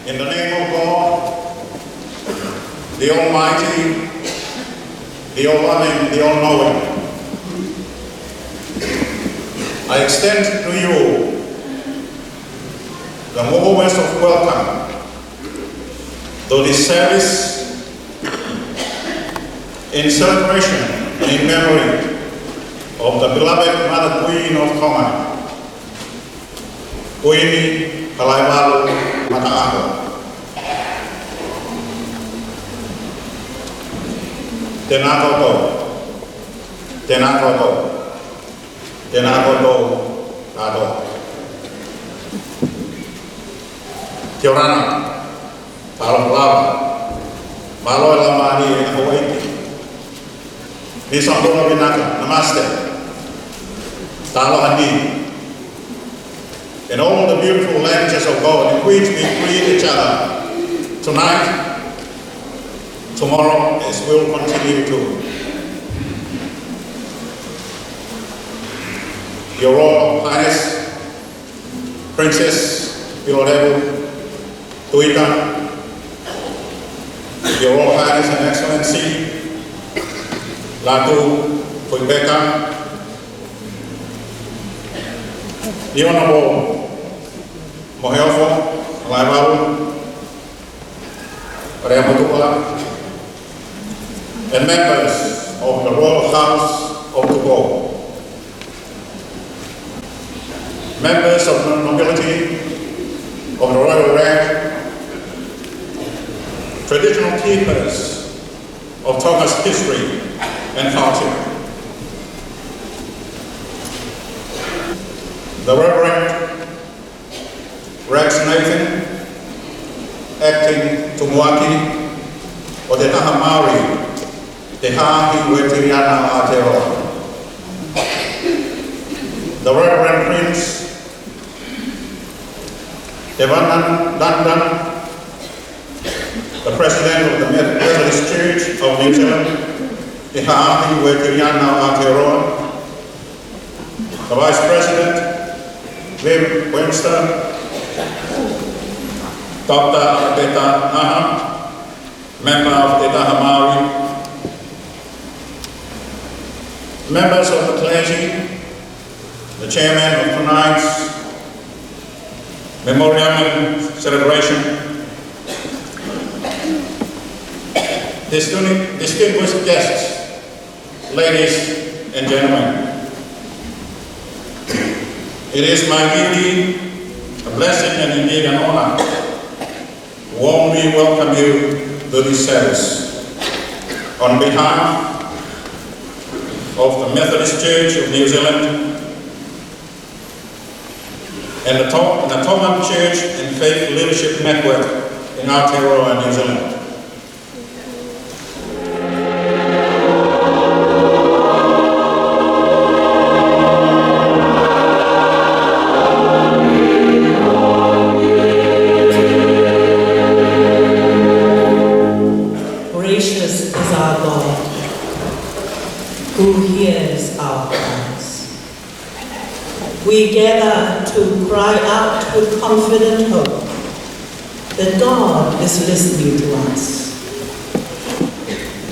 In the name of God, the Almighty, the All-Loving, the All-Knowing, I extend to you the warmest of welcome to this service in celebration and in memory of the beloved Mother Queen of Tonga, Queen Kalaiwalu Mataaho. Tēnā koutou, tēnā koutou, tēnā koutou tātou. Kia orana, tālo lava, malo e lama ni e Hawaii. Nisambona Vinaka, namaste, tālo handi. In all the beautiful languages of God in which we greet each other tonight, tomorrow, as we'll continue to. Your Royal Highness, Princess Ilorebu Tuita, Your Royal Highness and Excellency, Latu Puibeka, the Honorable Moheofo Kalaiwalu Pareamotukola, and members of the Royal House of Tupo, members of the nobility of the royal rank, traditional keepers of Tonga's history and culture, the Reverend Rex Nathan, acting Tumuaki o Te Taha Maori, Te Hahi Wetiriana Aotearoa. The Reverend Prince Evanan Dandan, the President of the Methodist Church of New Zealand, Te Hahi Wetiriana Aotearoa. The Vice President, Wim Webster, Dr. Teta Naha, member of Te Taha Maori, members of the clergy, the chairman of tonight's memorial celebration, distinguished guests, ladies and gentlemen. It is my duty, a blessing and indeed an honor, to warmly welcome you to this service. On behalf of the Methodist Church of New Zealand and the Tongan Church and Faith Leadership Network in Aotearoa, New Zealand. Gracious is our God, who hears our cries. We gather to cry out with confident hope that God is listening to us.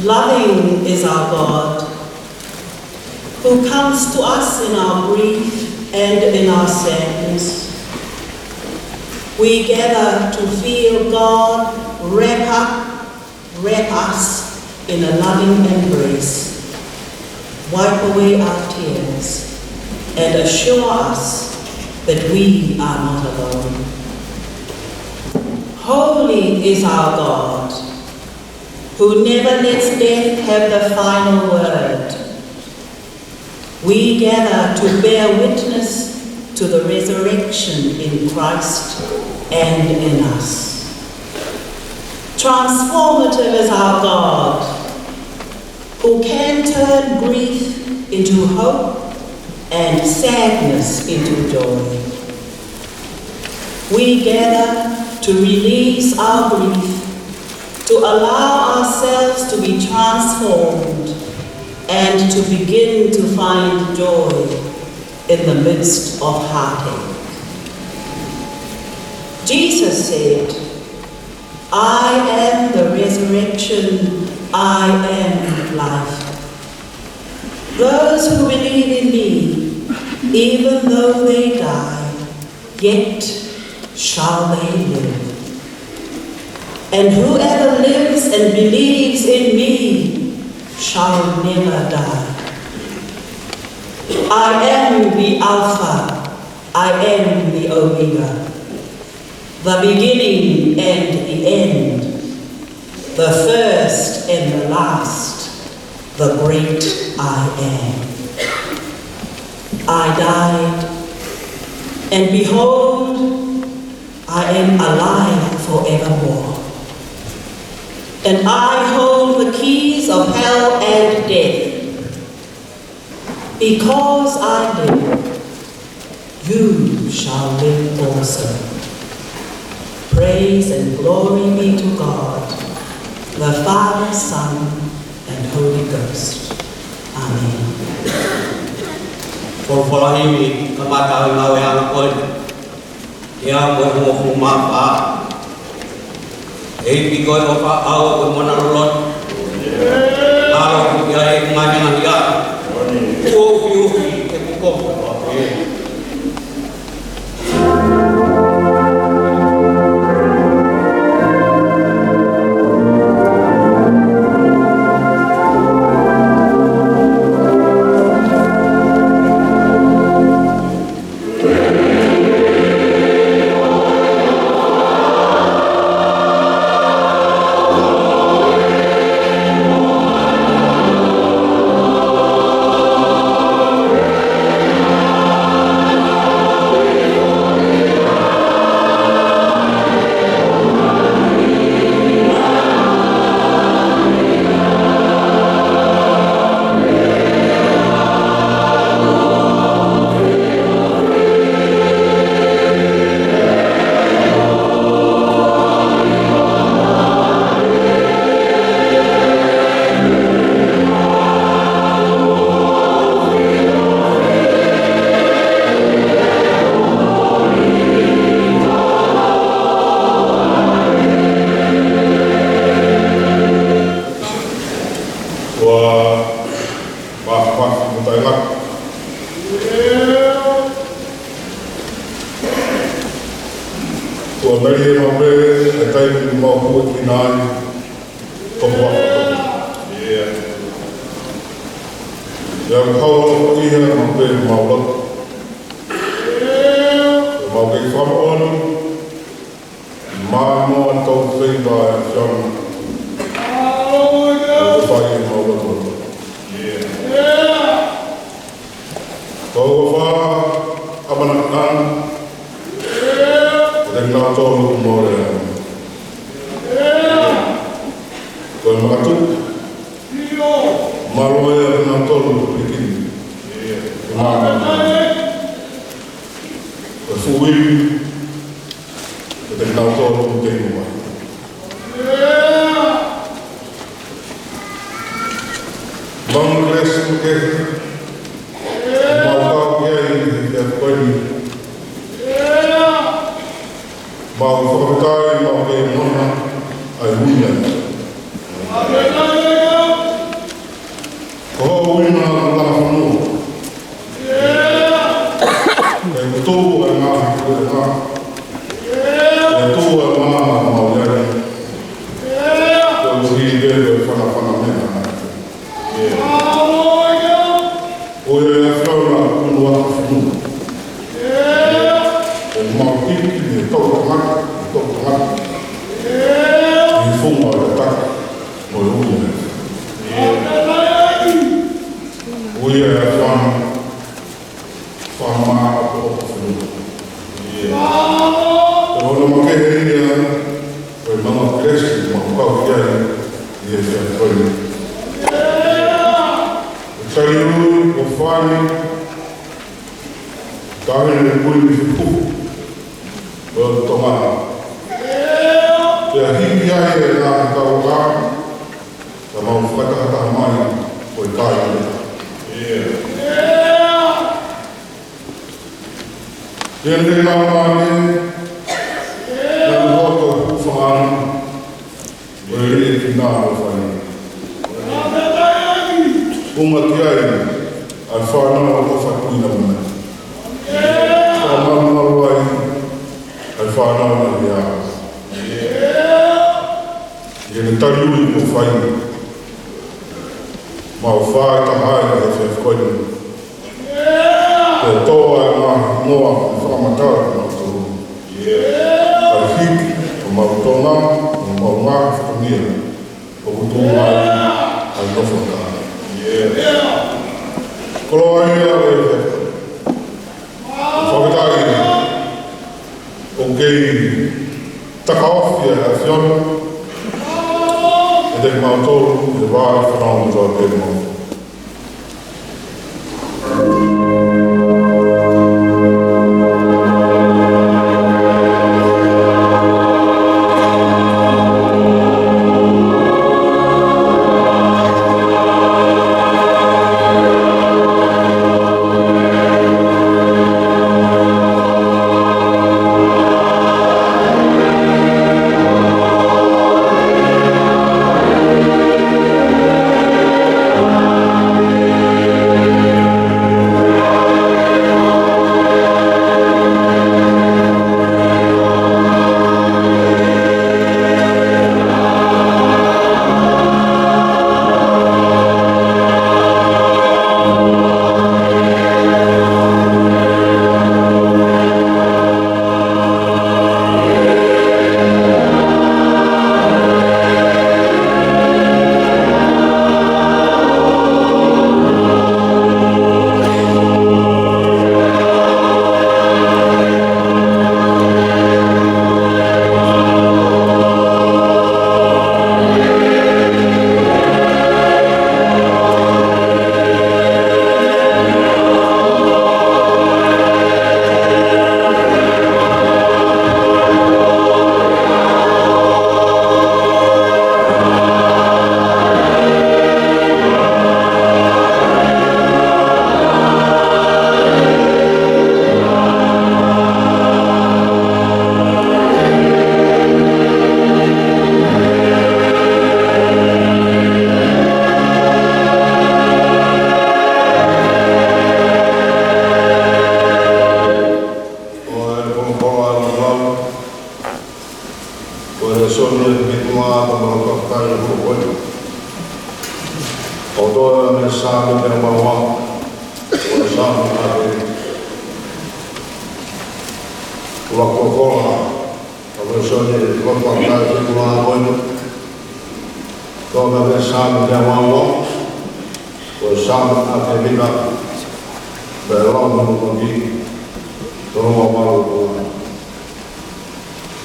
Loving is our God, who comes to us in our grief and in our sadness. We gather to feel God wrap us in a loving embrace, wipe away our tears, and assure us that we are not alone. Holy is our God, who never lets death have the final word. We gather to bear witness to the resurrection in Christ and in us. Transformative is our God, who can turn grief into hope and sadness into joy. We gather to release our grief, to allow ourselves to be transformed, and to begin to find joy in the midst of heartache. Jesus said, I am the resurrection, I am life. Those who believe in me, even though they die, yet shall they live. And whoever lives and believes in me shall never die. I am the Alpha, I am the Omega, the beginning and the end, the first and the last, the great I am. I died, and behold, I am alive forevermore. And I hold the keys of hell and death. Because I live, you shall live also. Praise and glory be to God, the Father, Son, and Holy Ghost. Amen. For following kamata ngawe ang kon ya ko mo mapa pikoy o pa aw ko mo narolot araw ko ya ngani ang ya o yu ke ko Yang le ki nā o whai. Unga ki ai, ai whanau o whakuina mana. Whanau maru ai, ai whanau na ki a. Ia ne tari ui mo whai. Ma o whai ta hae e whewkoina. Te toa e ngā noa e whamatara na tōru. Ai hiki, o mautonga, o maunga whakamia, o kutunga ai nofaka. Kolo ai ea e whakatai o kei takaofia a whiona, e te mautoro e wāi whanau mo tō kei mau.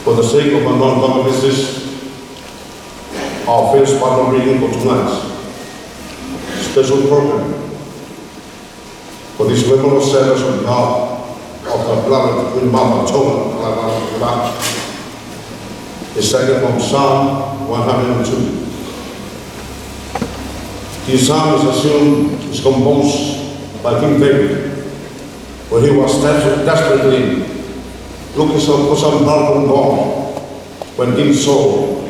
For the sake of our non-government business, our first partner reading for tonight's special program for this memorial service on behalf of the beloved Queen Mama Tonga is taken from Psalm 102. This psalm is assumed is composed by King David, where he was desperately looking for some help from God when King Saul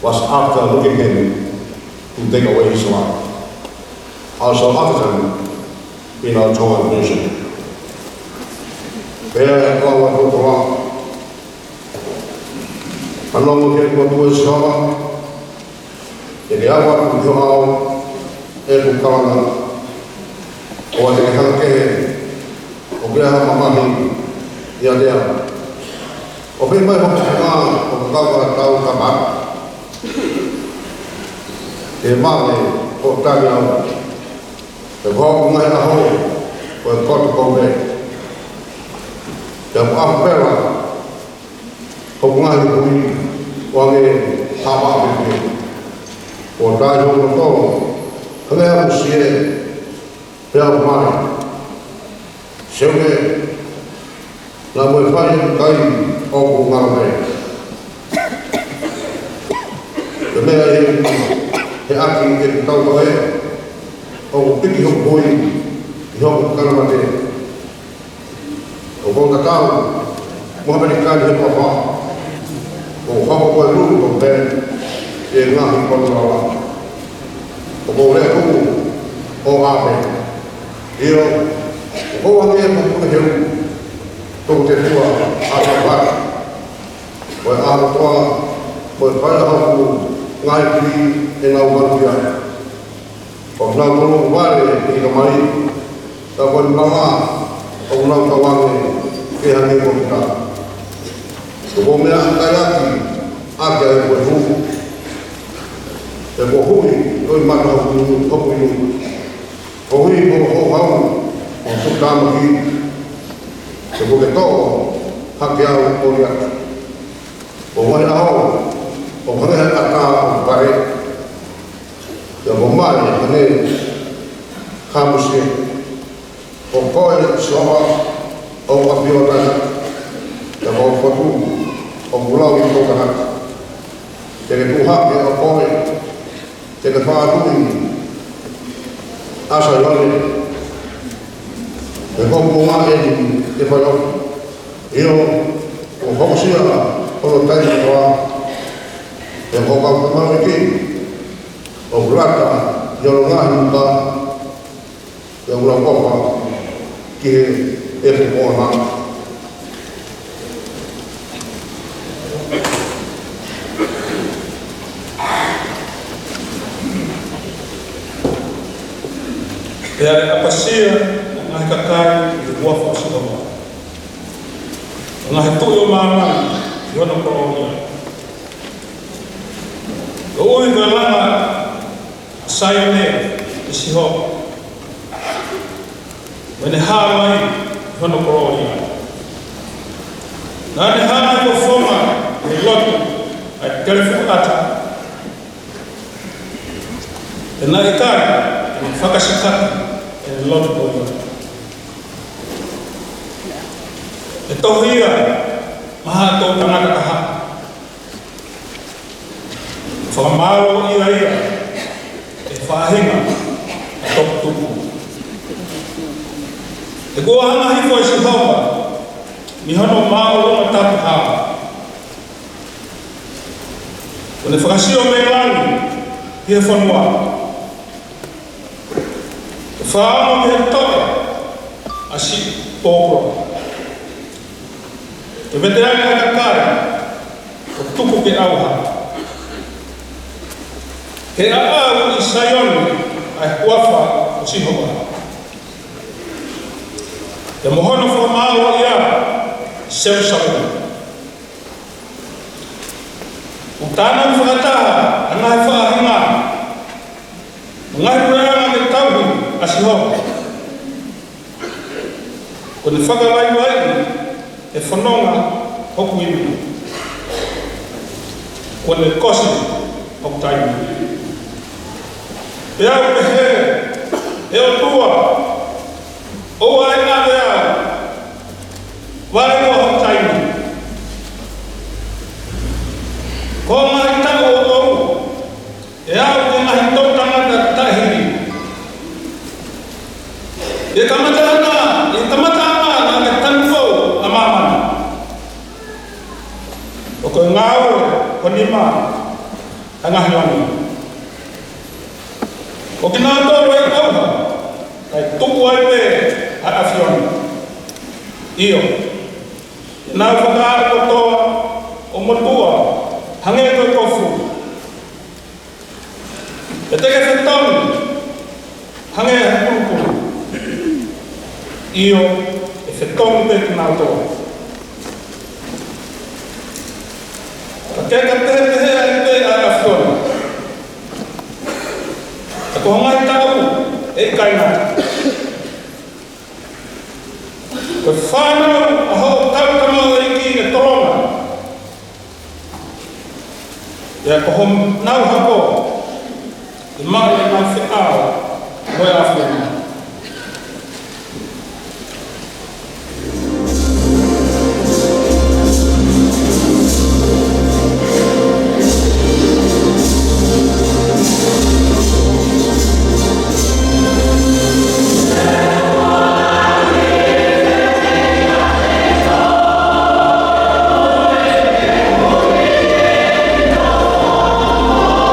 was after looking him to take away his life. Also often in our Tongan nation. Pea kawa kotoa, anongo ke kotua skawa, e awa kutoa e kukana, o te hanke, o kea mamahi, ia lea. O pe mai hoki ngā o kawa tau kamak. E mame o tani au. E kōku ngai na hou o e koto kōme. Te apu pera o ngai kui o ange hama apipi. O tai hou no tō, hange apu sie pe apu mare. Seume na moe whai kai o ku ngāme. Te mea he aki e ku tau koe, o ku piki hoku hui i hoku karamate. O kōta tau, Mohamedi Kani he papa, o hoko koe ruru o pēne, e ngahi kontrawa. O ko lea kuku o ape. Io, o ko wangi e kuku heu, toko te tua ape waka. Koe ape toa, koe whaia haku ngai ki e ngau waruia. O nau tono wale e ka mai, ta koe mama o nau tawange ke hangi kontra. O ko mea antai aki, ake e koe huku. E ko hui, oi mata hoku inu. Ko hui ko ho hau, o sukama ki. E ko ke tō, hake au o ria. O wai aho, o hangeha aka o pare. E ko mai, hane, kamusi. O koe soa, o kapio rana. E ko whatu, o mulau i tōka haka. E ke tuhake o koe, te ke whaatui asa ione e hoku ngā eni te whaio io o hokosia ono taini toa e hokau te mawiki o rata i ono ngāhi muka e ura kopa ki he e whukona e ale apasia ngahi kakai i uafa o Siloa. Ngahi tui o māmani i ono koronia. O ui ka langa Sayonea i Siho. Wene hāwai i ono koronia. Nāne hāwai ko whoma i lotu ai telefu ata. E nāi kāri i whakasikaki e lotu koronia. E tohia maha tō tangata kaha. Whakamaro ia e whahinga a toku tuku. E kua hanga hifo e si haupa, mi hono mao longa tapu hawa. Kone whakasio me langi, hi e whanua. E whaama me he toka, a si pōpura. E veterani a kakare, o tuku ke auha. Ke aau i Sayoni ai kuafa o Sihoa. E mohono whamāua ia Seusau. O tāna whakataha, angai whaahinga. Ngai pureanga me tauhi a Sihoa. Ko ne whakawaiwai e whanonga hoku imu. Ko ne kosi hoku taimu. E au pe he, e o tua, o ai ngā rea, wai o hoku taimu. Ko ngahi tau o au, e au te ngahi tautanga ta tahiri. E kamata ana, na ke tanfo a mamana. O koe ngāo, ko nima, a ngahi langi. O ki nā tōru e auha, kai tuku ai pe a awhiona. Io, nā whakaara kotoa o motua, hange koe tofu. E teke whetoni, hange e purupuru. Io, e whetoni pe ki nā toa. Ka keka tehe ai pe a awhiona. Ko ngai tau e kaina. Ko whanau a hau tau e ki e tolonga. Ia ko hom nau hako i mai e nau whikao moe a whenua. Oh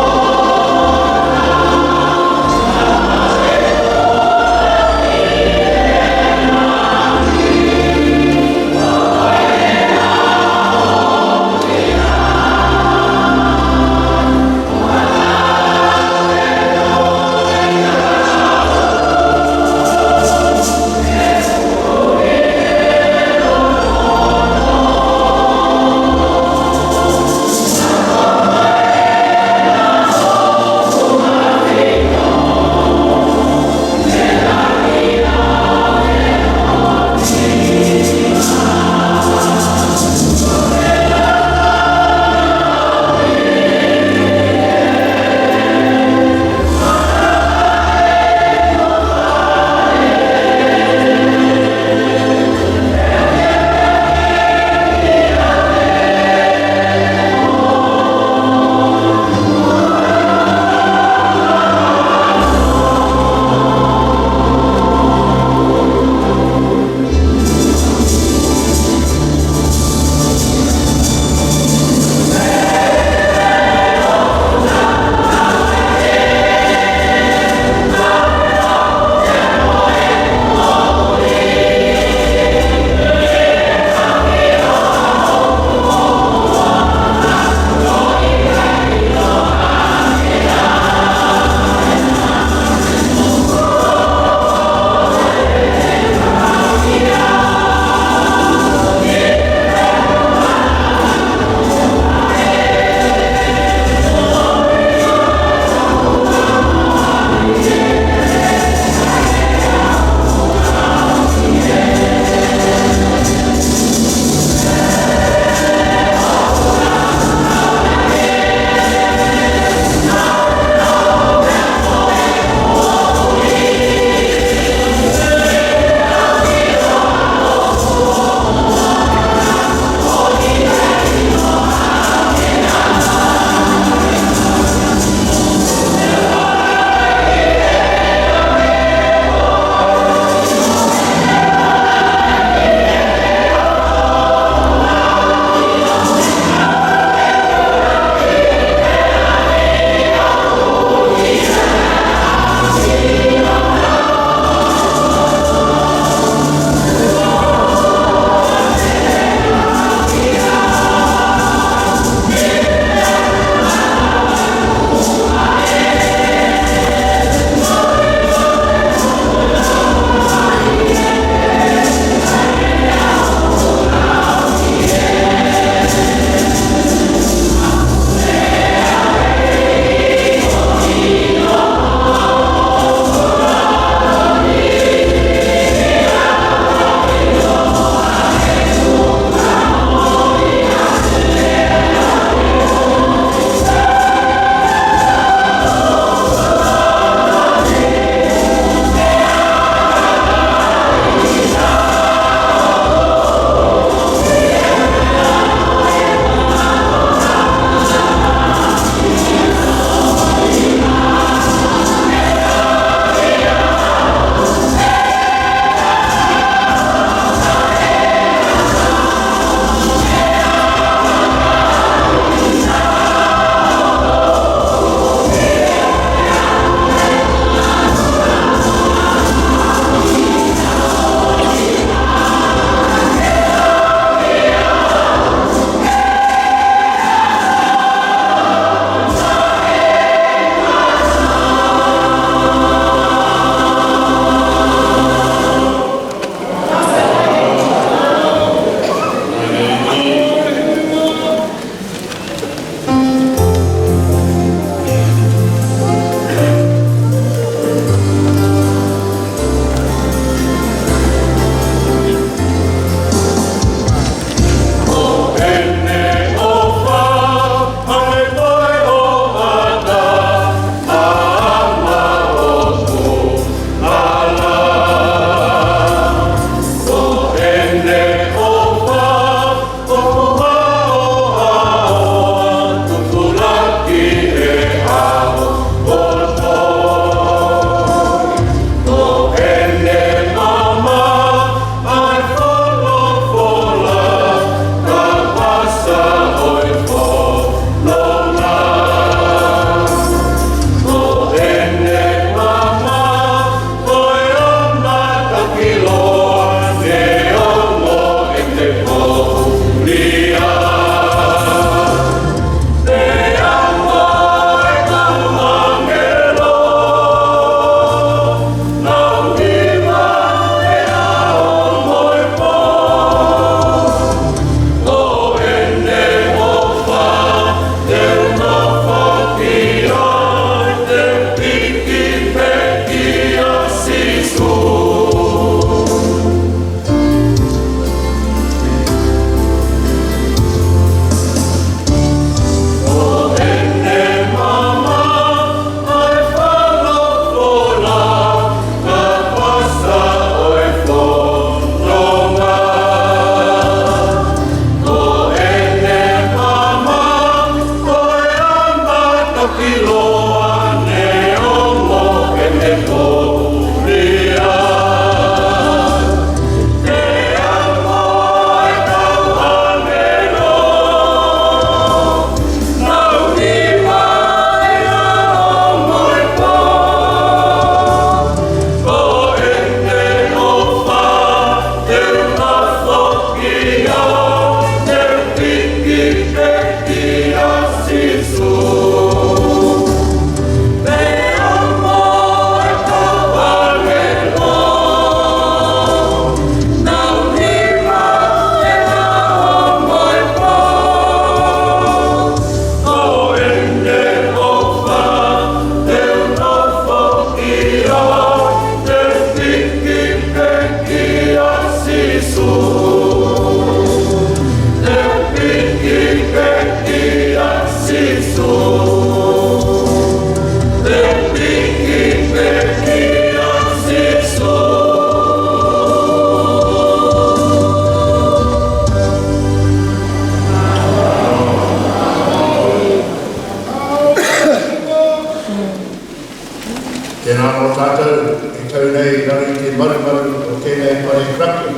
Tēnā mō tātou, e tau nei rari te marumaru o tēnei pare kraku.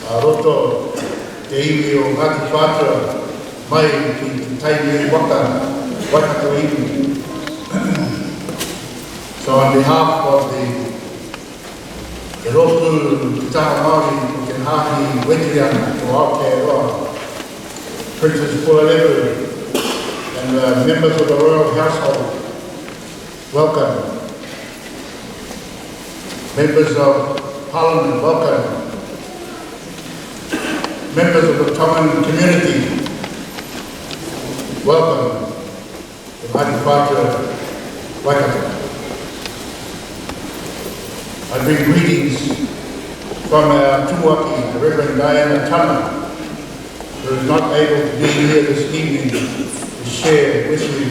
A roto te iwi o Ngāti Whātua mai ki te taimi waka, Waikato iwi. So on behalf of the Roku Te Taha Māori o Te Hāhi Wetiana o Aotearoa, Princess Pualeru, and members of the royal household, welcome. Members of Parliament, welcome. Members of the Tongan community, welcome to Ngāti Whātua, Waikato. I bring greetings from our Tumuaki, the Reverend Diana Tama, who is not able to be here this evening to share with you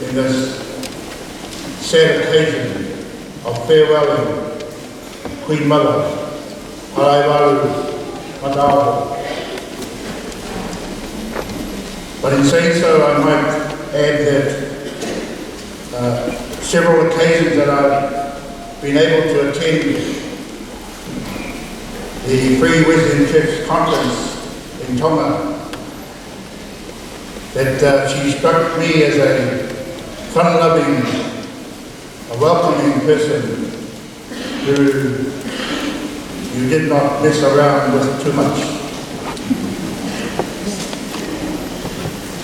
in this sad occasion of farewelling Queen Mother, Paraiwaru Mataaho. But in saying so, I might add that several occasions that I've been able to attend the Free Wesleyan Church Conference in Tonga, that she struck me as a fun-loving, a welcoming person who you did not mess around with too much.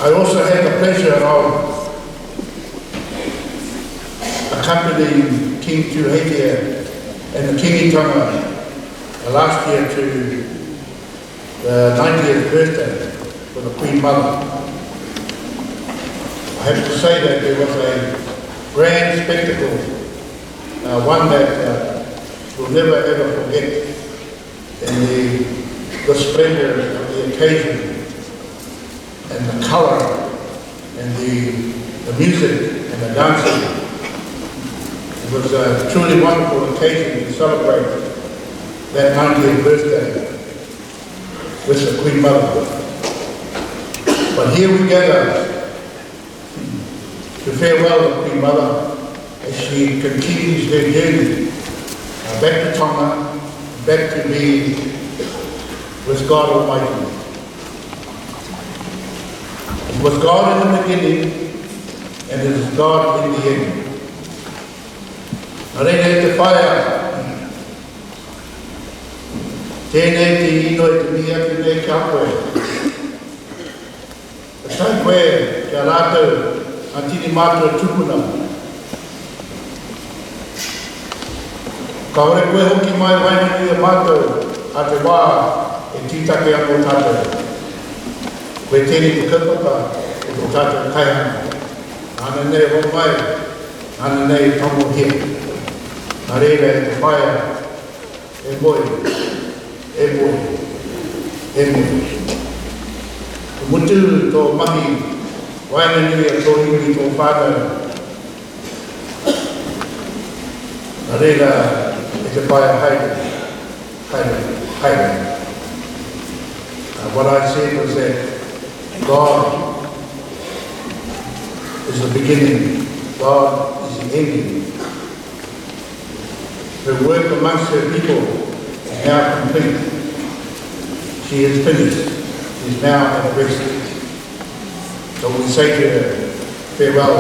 I also had the pleasure of accompanying King Tuheitia and the Kingitonga last year to the 90th birthday for the Queen Mother. I have to say that there was a grand spectacle, one that we'll never ever forget, in the splendor of the occasion and the colour and the music and the dancing. It was a truly wonderful occasion to celebrate that 90th birthday with the Queen Mother. But here we gather to farewell the Queen Mother as she continues her journey back to Tonga, back to be with God Almighty. It was God in the beginning, and it is God in the end. Arene te whaia, tēnei te ino e te mia ki nei kia koe. E tai koe kia rātou a tini mātua tupuna. Ka ore koe hoki mai wainani a mātou a te wā e tītake anō tātou. Koe tēnei te kaupapa e tō tātou kaihana. Ana nei ho mai, ana nei tongo hea. Nā reira e te whaia, e moi, e moi, e moi. Ko mutu tō mahi, wainani a tō iwi tō whānau. Nā reira e te whaia haere. What I said was that God is the beginning, God is the ending. Her work amongst her people is now complete. She is finished. She is now at rest. So we say to her, farewell,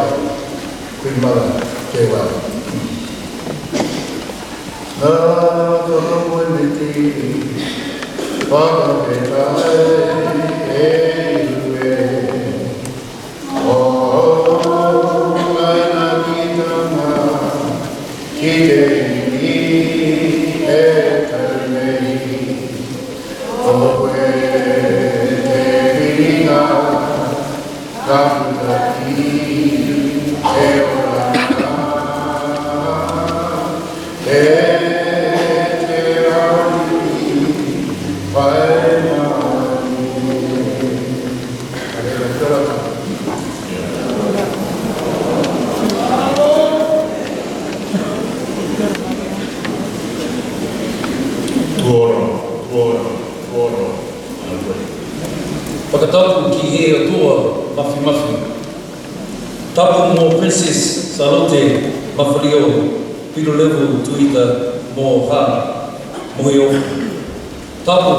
Queen Mother, farewell. Whakatapu ki he atua mafi. Tapu mō Princess Salote Mawhario piro level tuita mō hā, mohi ofu. Tapu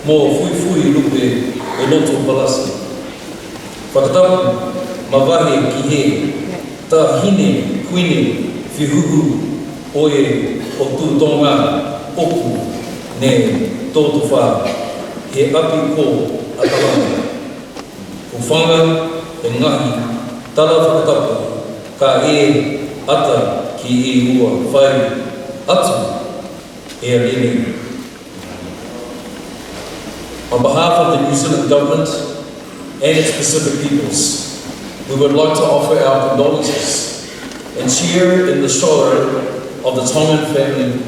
mō fui lupe e loto palasi. Whakatapu mawahe ki he, ta hine, kuine, whihuhu, oe o tū tonga, oku, ne tōtu whā, he api ko atalanga. Ko whanga e ngahi, tala whakatapu, ka e ata ki e ua whai atu e arene. On behalf of the New Zealand Government and its Pacific peoples, we would like to offer our condolences and share in the sorrow of the Tongan family,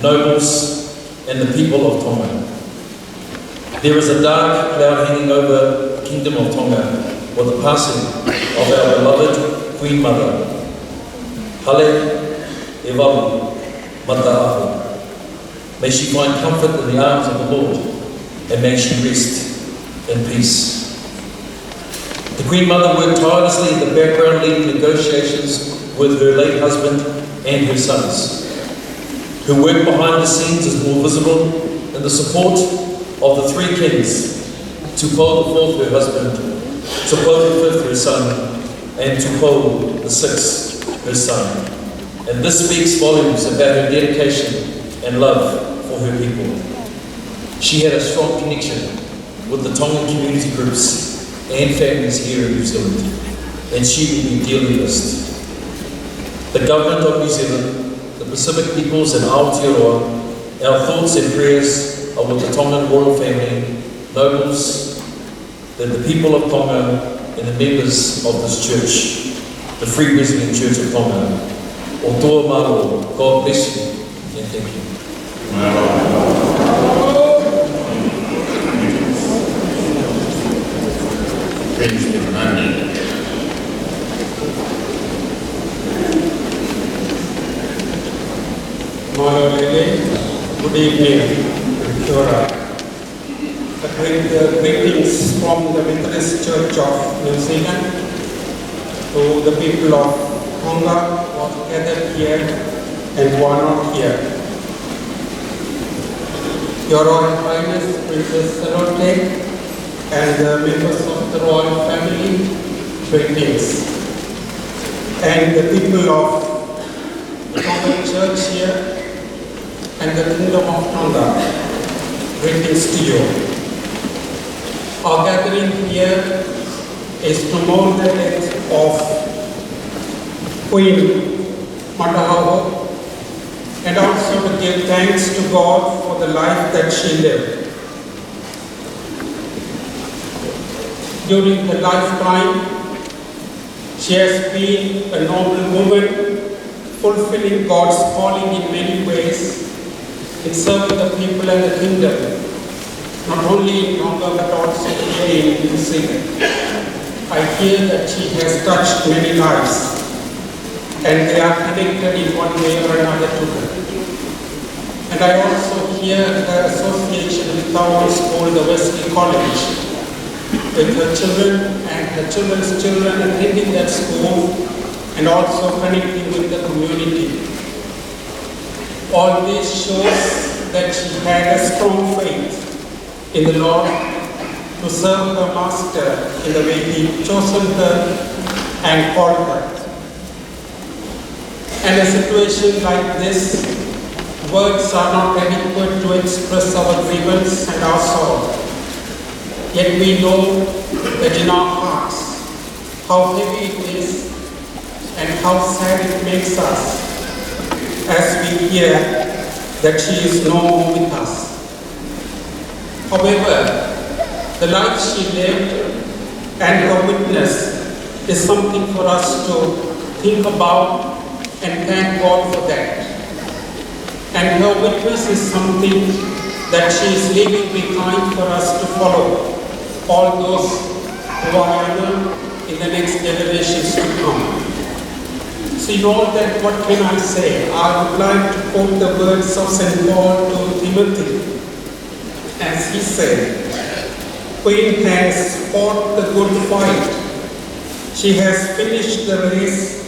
nobles, and the people of Tonga. There is a dark cloud hanging over the Kingdom of Tonga with the passing of our beloved Queen Mother, Hale e Walu Mataaho. May she find comfort in the arms of the Lord, and may she rest in peace. The Queen Mother worked tirelessly in the background leading negotiations with her late husband and her sons. Her work behind the scenes is more visible in the support of the three kings, Tupou IV, her husband, Tupou V, her son, and Tupou VI, her son. And this speaks volumes about her dedication and love for her people. She had a strong connection with the Tongan community groups and families here in New Zealand, and she will be dearly missed. The Government of New Zealand, the Pacific peoples and Aotearoa, our thoughts and prayers are with the Tongan royal family, nobles, the people of Tonga, and the members of this church, the Free Wesleyan Church of Tonga. O toa maro, God bless you, and thank you. Good evening, greetings from the Methodist Church of New Zealand to the people of Tonga who are gathered here and who are not here. Your Royal Highness Princess Charlotte and the members of the royal family, greetings. And the people of the Tongan Church here and the Kingdom of Tonga, greetings to you. Our gathering here is to mourn the death of Queen Mataaho and also to give thanks to God for the life that she lived. During her lifetime, she has been a noble woman, fulfilling God's calling in many ways, in serving the people and the kingdom, not only in Tonga but also here in New Zealand. I hear that she has touched many lives, and they are connected in one way or another to her. And I also hear her association with our school, the Wesley College, with her children and her children's children attending that school and also connecting with the community. All this shows that she had a strong faith in the Lord to serve her Master in the way He chosen her and called her. And a situation like this, words are not adequate to express our grievance and our sorrow. Yet we know that in our hearts how heavy it is and how sad it makes us as we hear that she is no more with us. However, the life she lived and her witness is something for us to think about and thank God for that. And her witness is something that she is leaving behind for us to follow, all those who are younger in the next generations to come. So in all that, what can I say? I would like to quote the words of St. Paul to Timothy, as he said, Queen has fought the good fight. She has finished the race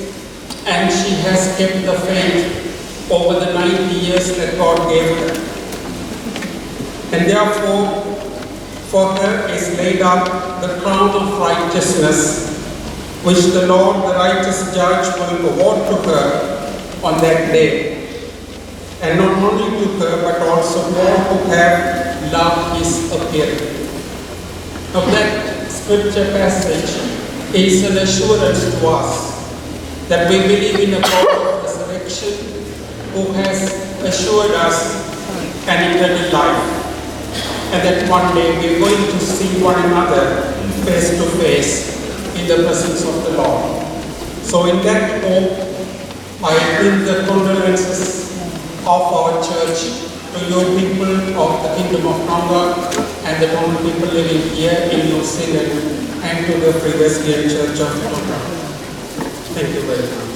and she has kept the faith over the 90 years that God gave her. And therefore, for her is laid up the crown of righteousness, which the Lord, the righteous judge, will award to her on that day. And not only to her, but also to all who have loved his appearing. Now that scripture passage is an assurance to us that we believe in a God of resurrection who has assured us an eternal life, and that one day we are going to see one another face to face in the presence of the Lord. So in that hope, I bring the condolences of our church to you people of the Kingdom of Tonga and the Tongan people living here in New Zealand, and to the Presbyterian Church of Tonga. Thank you very much.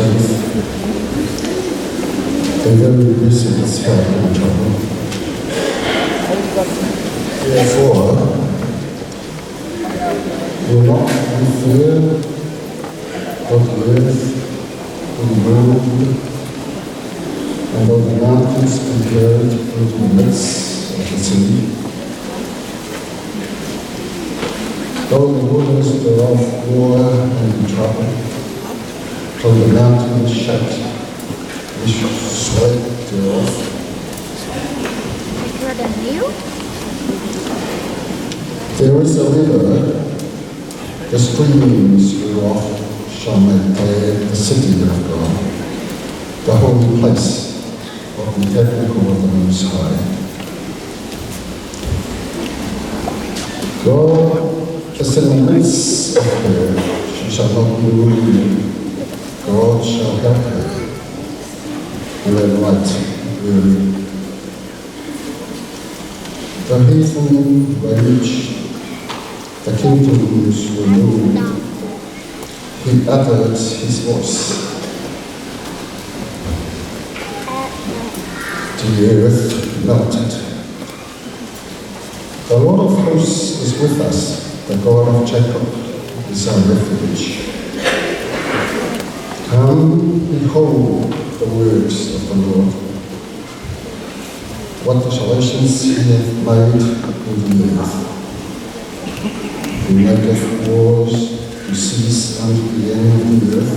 strength. The very reasons help in trouble. Therefore, do not be fear of the earth, of the world, and of the mountains compared with the midst of the sea. Though the waters thereof roar and be troubled, though the mountains shake, we shall sweat thereof. There is a river, the streams whereof shall make glad the city of God, the holy place of the tabernacle of the Most High. God is in the midst of her, she shall not be moved. God shall help her, and her light weary. The heathen rage, the kingdoms were moved. He uttered his voice. The earth melted. The Lord of hosts is with us. The God of Jacob is our refuge. Come, behold the works of the Lord. What desolations he hath made in the earth. He maketh wars to cease unto the end of the earth.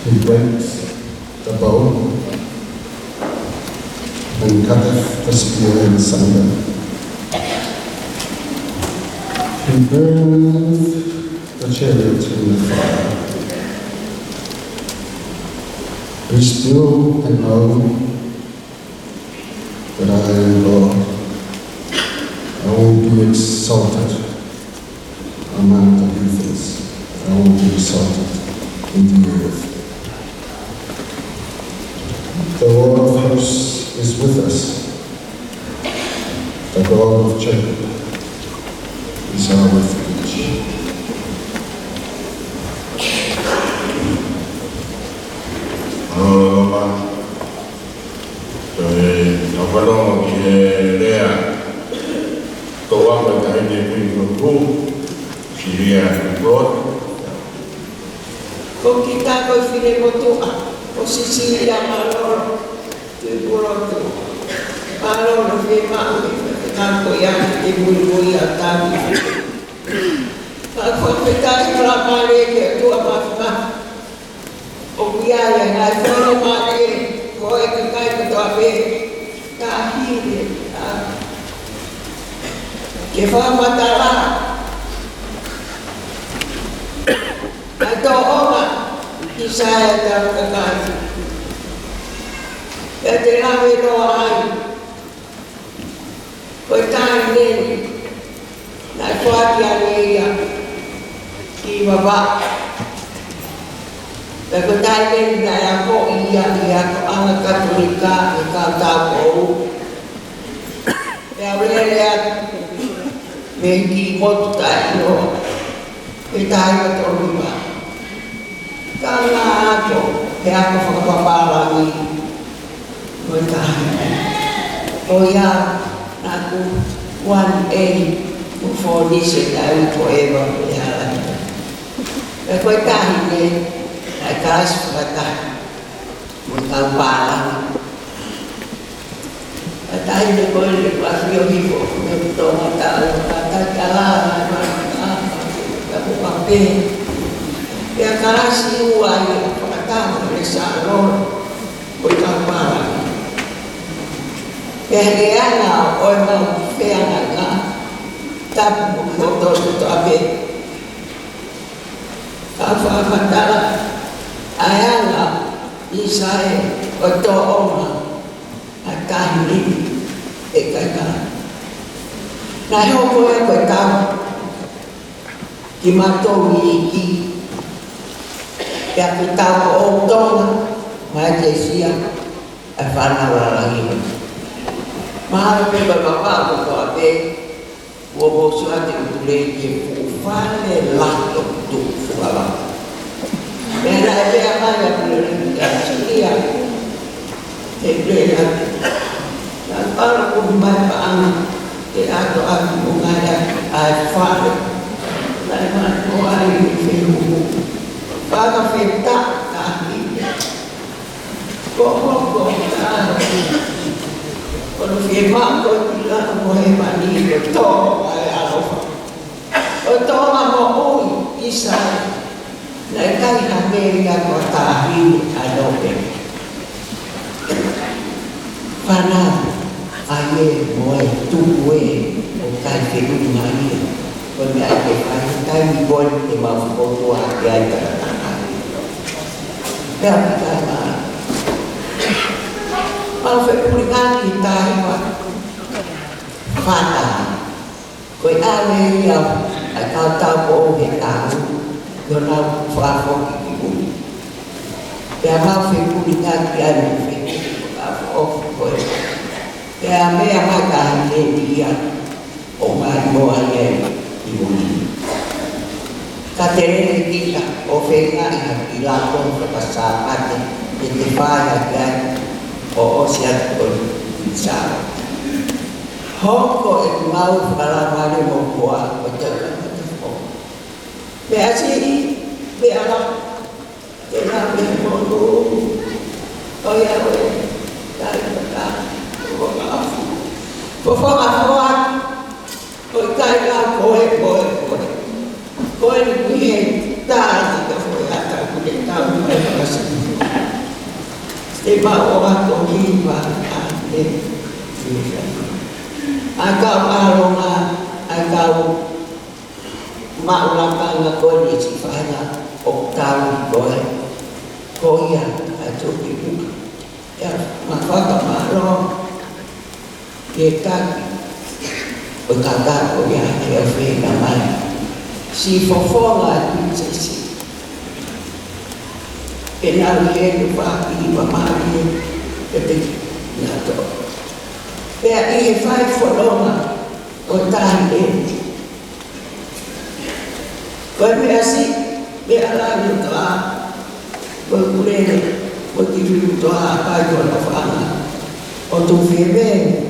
He breaks the bow and cutteth the spear in sunder. He burneth the chariot in the fire. Be still and know that I am God. I will be exalted among the heathens. I will be exalted in the earth. The Lord of hosts is with us. The God of Jacob is our refuge. Kung kita ko'y pinimutua, o Sicilia malor, tiburoto, malor, fimami, kanto yan, ibulbuli at tabi. Pagkot pitay pramali, tua mafma, o biyaya, na ito mali, ko ikakay ko to abe, kahili, kifa matara, Doa Isaya dalam kekasih. Ya telah doa. Bertanya nak kuat yang dia di bawah. Bertanya dalam kau ia anak Katolika kau tahu. Ya boleh lihat bagi kota itu kita itu rumah. Karena aku, kaya ako pagpaparami, o ya, aku 1A, for this and I will forever be alive. Kaya tayo niya, ay karas pagkata, magkaparami. At tayo niya ko, yung hipo, ito matalo, katagkala, ako papi. Kaya kasi uway ang pagkatama ng sa Lord o ikaw parang. Kaya kaya na o kaya nga tapos magdodos ito abit. Kapagkatala ayan nga isay o toong nga at kahit ikaka. Nahiyo ko ay ikaw kimatong iki. Kaya kita ko otong majesya at panawalangin. Mahal ko ba bapak ko abe, wobo suat yung tulay yung ufale lato to suwala. Meillä ei pidä aina pyörittää sikiä. Ei pidä. Ja alkuun mä annan. Ja aika mun ai fare. Dai ma no ai filu. Paga fetta kaki. Koko Kalau firman kau tidak mohon ni betul ayah. Betul nama oi kisah. Mereka yang mereka katahi ada Fana ayah mohon tuwe bukan firman ni. Kau ni ayah kau boleh dimau kau ayah terang. Dan kita Kalau pernikahan kita hebat, fana, kau ada yang kau tahu kita, kau nak faham itu. Dia mau pernikahan dia ni, kau dia memang makan dia, orang boleh ibu. Katanya kita, ofengan yang dilakukan kepasaran, identifikasi o siat pun bisa. Hoko itu mau pengalaman mau buat betul. Biasa ini biarlah jangan berbodoh. Oh ya, dari mereka, maaf. Bapak kau kaya kau ini tak kita tak boleh tahu macam Iba orang tohiba ane agak aroma agak maulakan ngakoi di sifanya oktawi koya itu ibu ya maka kemaro kita berkata koya kefe namanya si fofola itu Kenal dia lupa ini pemahami ketik nato. Dia ini fight for lama, otak ini. Kau biasa dia lagi doa, berkulit, berkirim doa apa jual apa. Untuk firman,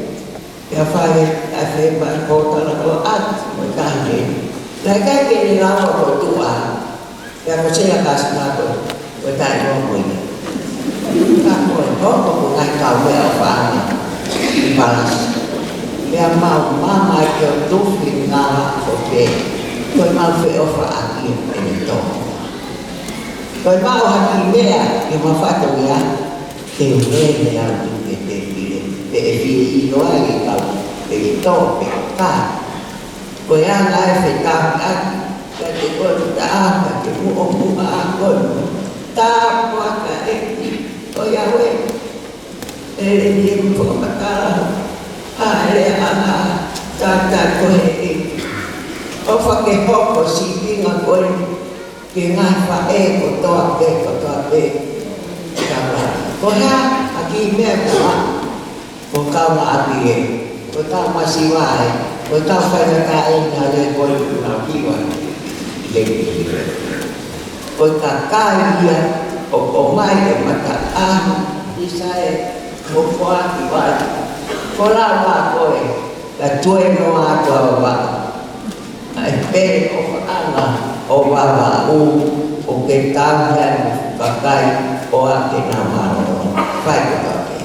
dia fight, dia firman kota lalu otak ini. Lagi kini lawan berdoa, dia percaya kasih nato. Tại do mình các người có một ngày cầu về và mau mai kiểu tốt vì ngà ok tôi mau về và ăn yên để tốt tôi mau ăn mẹ nhưng mà phải tôi nhá đều lên để làm để vì nói cái cầu để tốt để cả với ăn ai phải làm ăn cái quân đã cái mua ăn quân ta qua cái Yahweh dia berkata ana tak kau pakai hok si dengan kau dengan fae kotor kau ya lagi mereka kau lagi kau masih wae kau pada kain ada kau lagi wae kau kakak dia mai để mà cả đi sai một qua thì vậy có la bà rồi là chui nó vào bà bên ông là ông bà ông cái tam nhân và cái ông cái nào mà nó phải có cái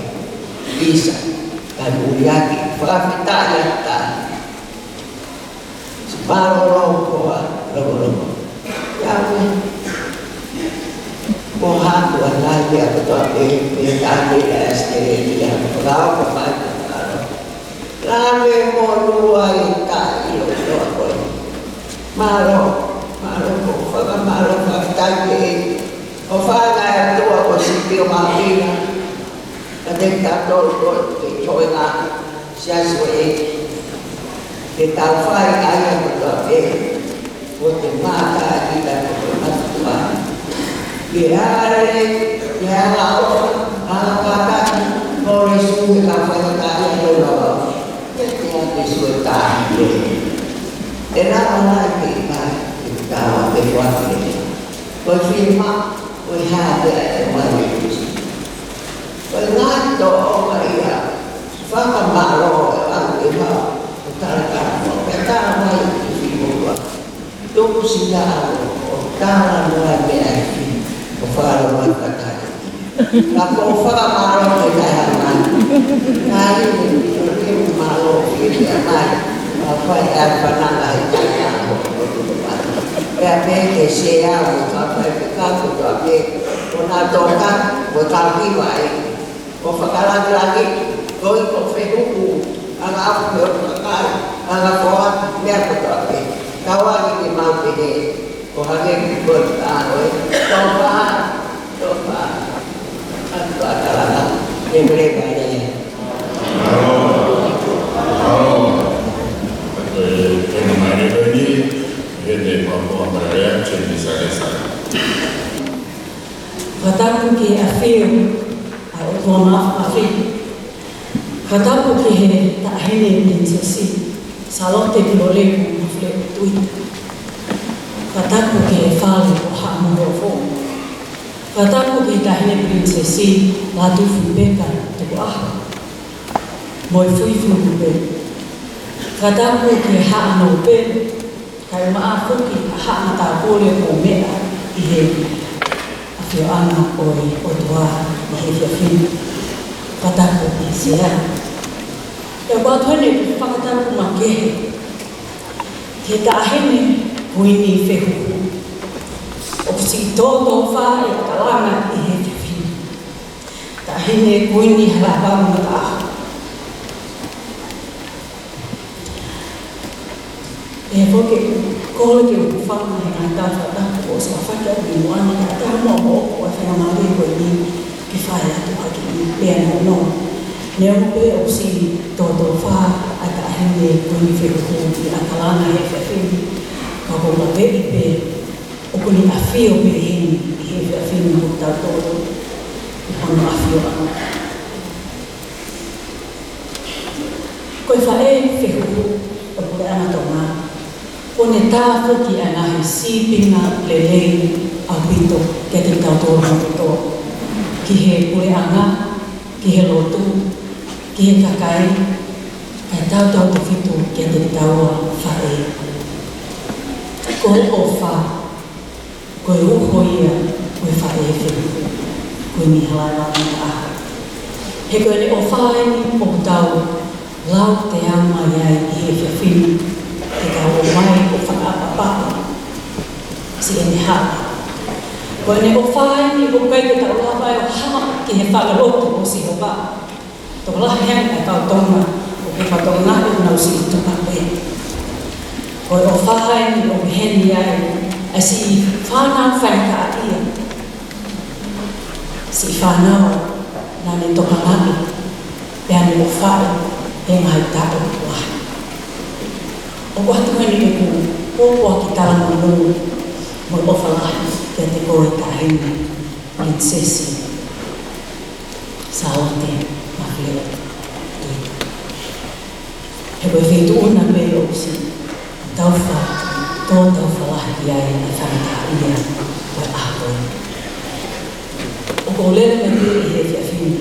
bisa dan uyaki fakita yata baru lo ya Mohan Tuhan lagi aku tahu dia ada STD dia berapa banyak lame moluai tak ilo apa maro tadi ofana tu aku sipio makina ada tak tahu coba siapa kita fai ayat betul untuk mata kita bermata dia kata boleh suruh kafe tadi dulu, dia disuruh tadi. Enak mana kita berbuat ini. Berfirman we have the money. But not the only whakamaro ang iba. Talaga, kaya may ifimuwa. Yung sila o kaya mga binayaki o para magkakaya. Ako whakamaro ay kayaman. Kaya yung malo, hindi naman. Kaya panangay kaya ako. Kaya peke siya mo kapay kako kapay. Kung natoka, magkakiway. O pagkalagi-lagi, gawin ko fenuku. Ang ako kakay, ang ako at meron kapay. Kawagin ni Ma'am Pini. Kung hanggang good ahoy. Topa. At talaga, libre ba niya? Katapu ke afio, ai o tua mafu afi. Katapu ke he ta hene princesi, salote ki lo leku ma fle o tuita. Katapu ke he fale o hamu o fo. Katapu ke ta hene princesi, la tufu beka te ko aha. Moi fui fui be. Katapu ke ha no be, kai maa fuki ha na ta kore o mea i he. Yo ana oi o tua i he whiawhinu. Katapu i sea. E watuane whakatapu ma kehe. Ke ta ahene huini whehuhu. O si tōtō wha e akalanga i he whiawhinu. Ta ahene huini halapamu na ta aha. E whoke kōle ke uku whanga he ngai tāwhatapu o sa whakia ni moana ka te hama o o e whengamari koe ni ki whae atu haki ni lea no no. Nea mope o si tōtō wha a ta ahene koe ni whehuhu i akalanga he whiawhinu. Ka kōma veri pe o kuni awhio pe hini i he whiawhinu o tau tōtō i hono awhio anu. Koe whae whehuhu o kore ana tō ngā. Kone tā whuki a ngahi sīpinga lelei a pito ke te tautora mototoa. Ki he kure anga, ki he lotu, ki he kakai, kai tautau te whitu ke te taua whae. Koe o wha, koe uho ia, koe whae whitu, koe ni halaiwa ni aha. He koe ne o whae ni o tau, lau te ama iai i he whiawhinu, e ka o mai o whakaapapapa, si e ne haa. Koe ne o whae ni o kai te tau lawai o hama ki he whakaloto o si hopa. Tō lahi hang e kau tonga o ke whatonga i nau si tuka koe. Koe o whae ni o heni ai, a si whanau whaika a ia. Si whanau nā ne toka nani, pēa ni o whae e ngai tāo lahi. O ko hatu heni e ku pōpua ki tarama nō mo i ofalahi kia te kore ka heni princesi Saote Mawhilea Tuita. He koe whetu una me o si tauwha tō tauwhalahi ki ai e whanaka ia koe ahoi. O ko lere me te i he whiawhinu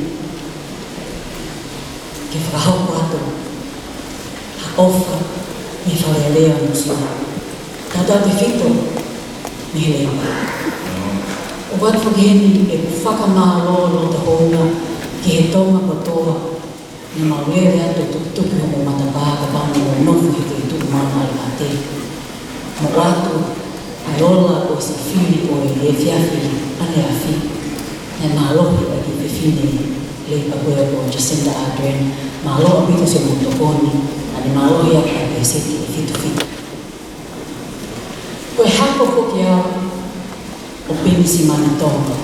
ke whakahau ato ha ofa me whare lea mo sina. Tata te whito, me he lea. O watu whakeheni e ku whakamālo te honga ki he tonga patoa ni mawere atu tukutuki o matapāka pāna o nofu he te tuku mana ala te. Mo watu, ai ola o si whiri o e whiawhi ane a whi. Ne mālohi a ki whiwhine leipa koe o Jacinda Ardern. Māloha pito se motokoni. Ani mālohi a ka e seti e whitu. Koe hako hoki au o penisi mana tonga.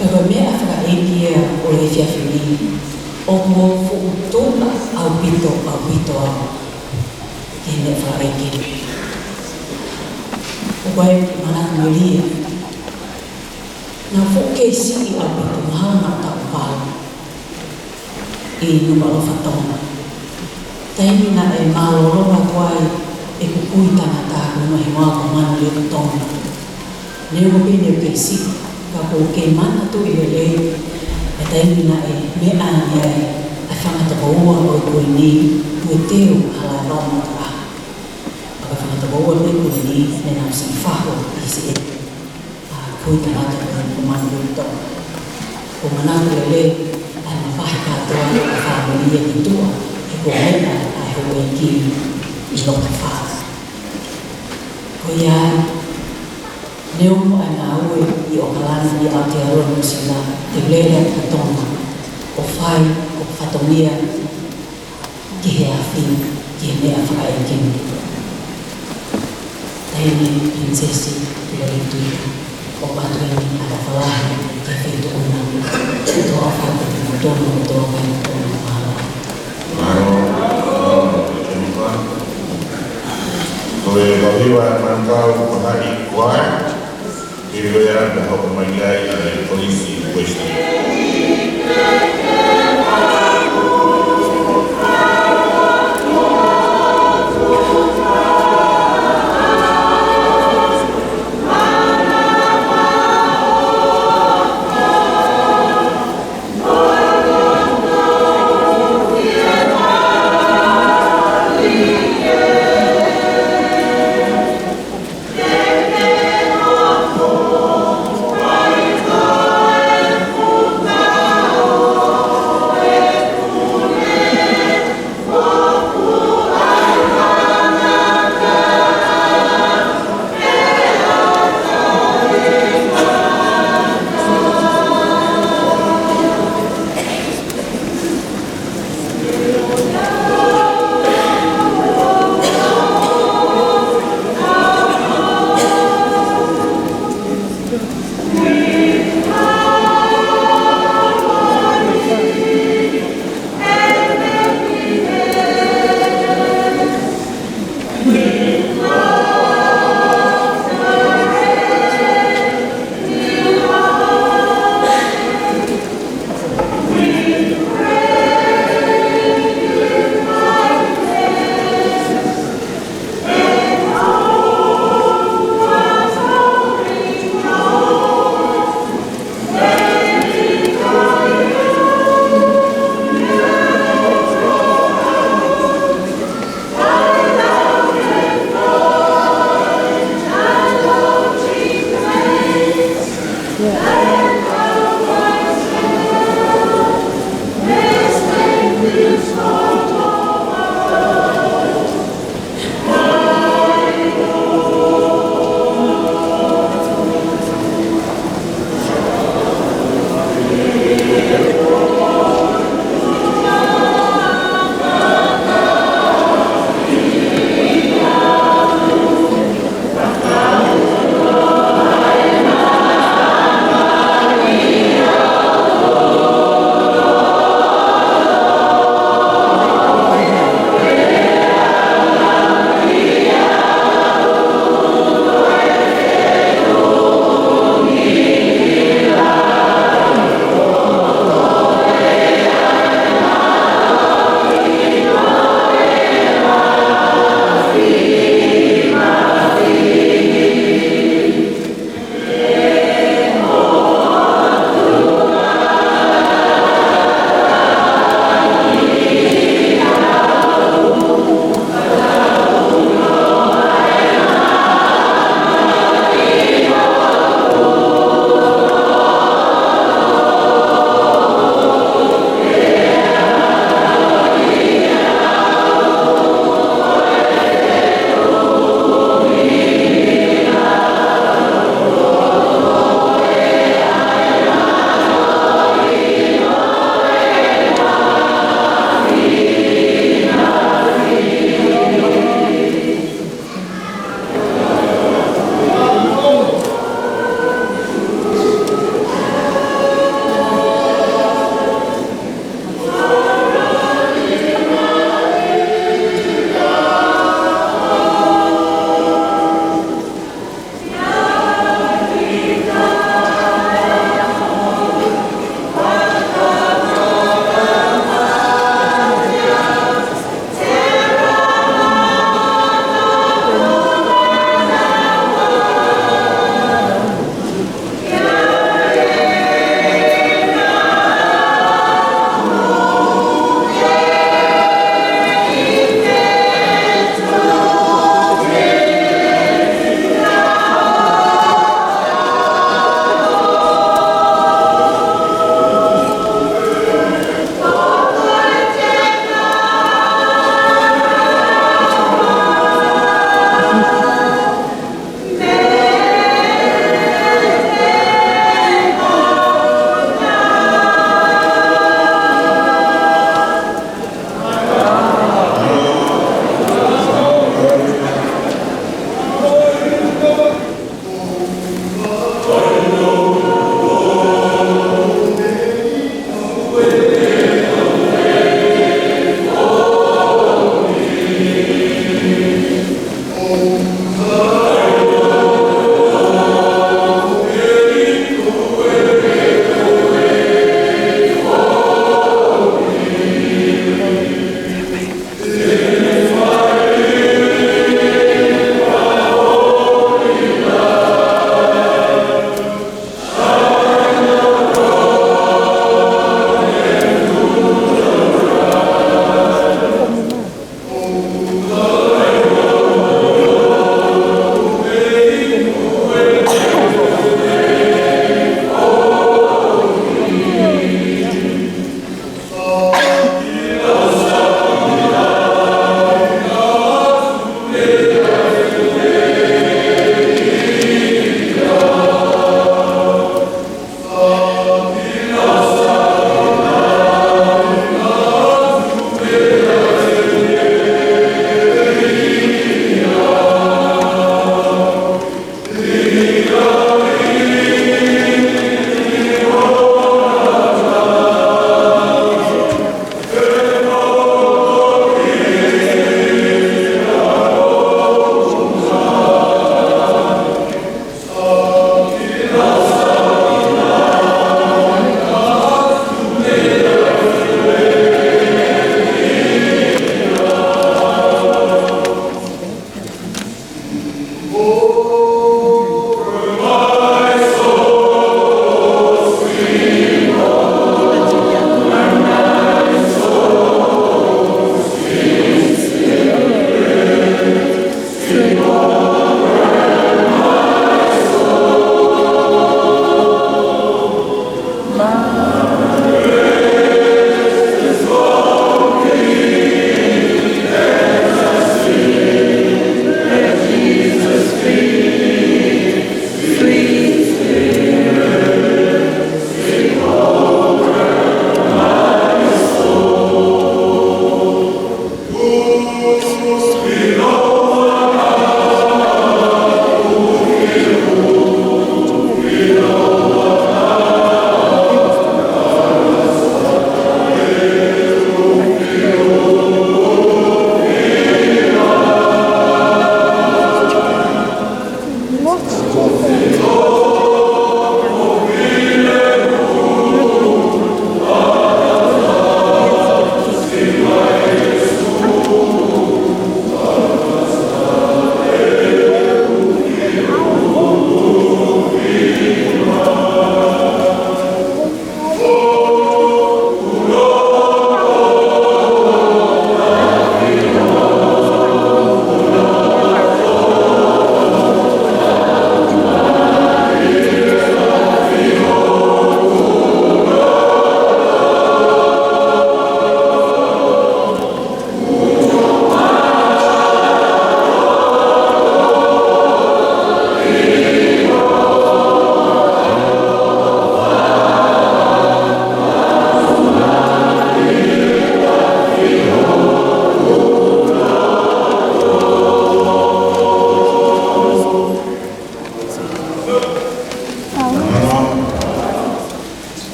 E koe mea whakaekia o le whiawhini. O kua whuutuna au pito au. Ke ne whakaekia. O koe manaka melia. Nā whuke si au pito mahana tau pāla. I numalo whatonga. Taimina e māloroa koai e kukui tangata no he wāko mana leo tonga. Neo pene o ke si, ka ko ke mana tu i le e taimi na e me ane a whangata maua o koe ni ue teo hala rama ka a whangata maua me koe ni me nau si whaho i si e koe tamata koe o manu i tō o manatu le ana whahe katoa i a whamonia ki tua e ko mena a hoa i ki i loka whaa ko ia neo mo ai ngā ue i o kalana i Aotearoa New Zealand te lele ka tonga o whai o whatongia ki he awhi ki he mea whakaekemi. Taine princesi ki le tuika o patueni a la whalahi ki whitu una ki toa whaka ki motono o toa kai motono mahalo. Koe wahiwa e mankau mahai kuai, i rewea na hopa mai ai a e polisi Western. Oh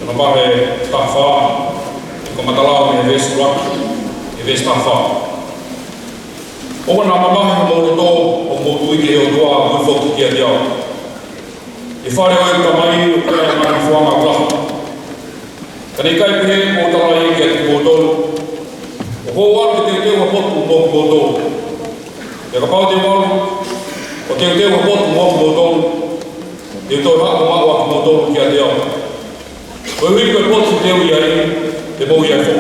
no pahe tafa ko matalau me vesula e vestafa o na mama mo to o mo tu ke o doa mo fo ki dia e fare o ta mai o ka ma fo ma kla kani kai pe mo ta lai ke mo to o wa ke te o potu mo to e ka pa te mo o te o potu mo to e to ha mo wa mo to ki dia o wi ko potu te wi ai te mo ia fo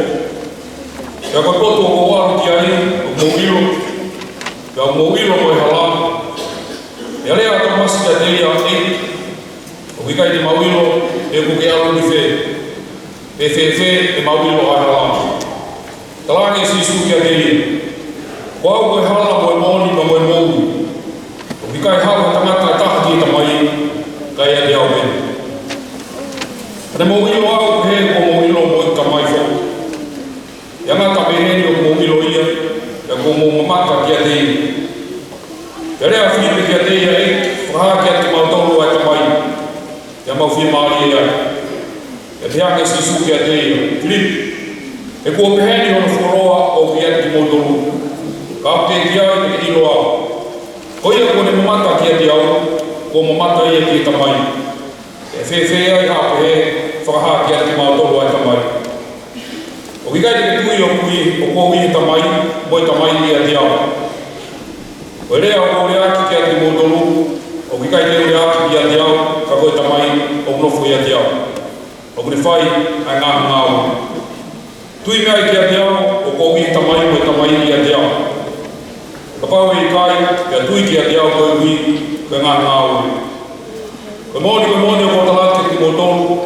e ka potu o wa ki ai mo ilo ya mo ilo mo hala e ale a to mas ki te ia e o wi kai te mo ilo e ku ke alu ni fe e fe e mo ilo a hala Talangi si su kia dei. Wau koe hala moe moni ma moe moui. O mikai hala tangata taha ki ta mai, kai a te au me. Ane mo ilo au he ko mo ilo moe ka mai fo. Ia ngata me heni o mo ilo ia, ia ko mo mamata kia dei. Ia rea whipe kia dei a e, whaha kia te mautolu ai ta mai. Ia mau whia maari ia. Ia te hange si su kia dei. Filipe. E kua peheni ono whoroa o kia ki mōtolu. Ka te ki ai te ilo au. Ko ia kua ne mamata kia te au, kua mamata ia ki tamai. E whewhe ai ha pehe, whakaha kia te mōtolu ai tamai. O wikai te tui o kui, o kua ui tamai, moi tamai kia te au. O rea o rea ki kia te mōtolu, o wikai te rea ki kia te au, ka koe tamai, o mnofo ia te au. O kune whai, ai ngā ngāu. Tui mea kia te au, o ko ui tamai mo tamai kia te au. Ka pau i kai, kia tui kia te au koe ui, koe ngā ngāu. Koe mōni o kotalate ki mō tolu,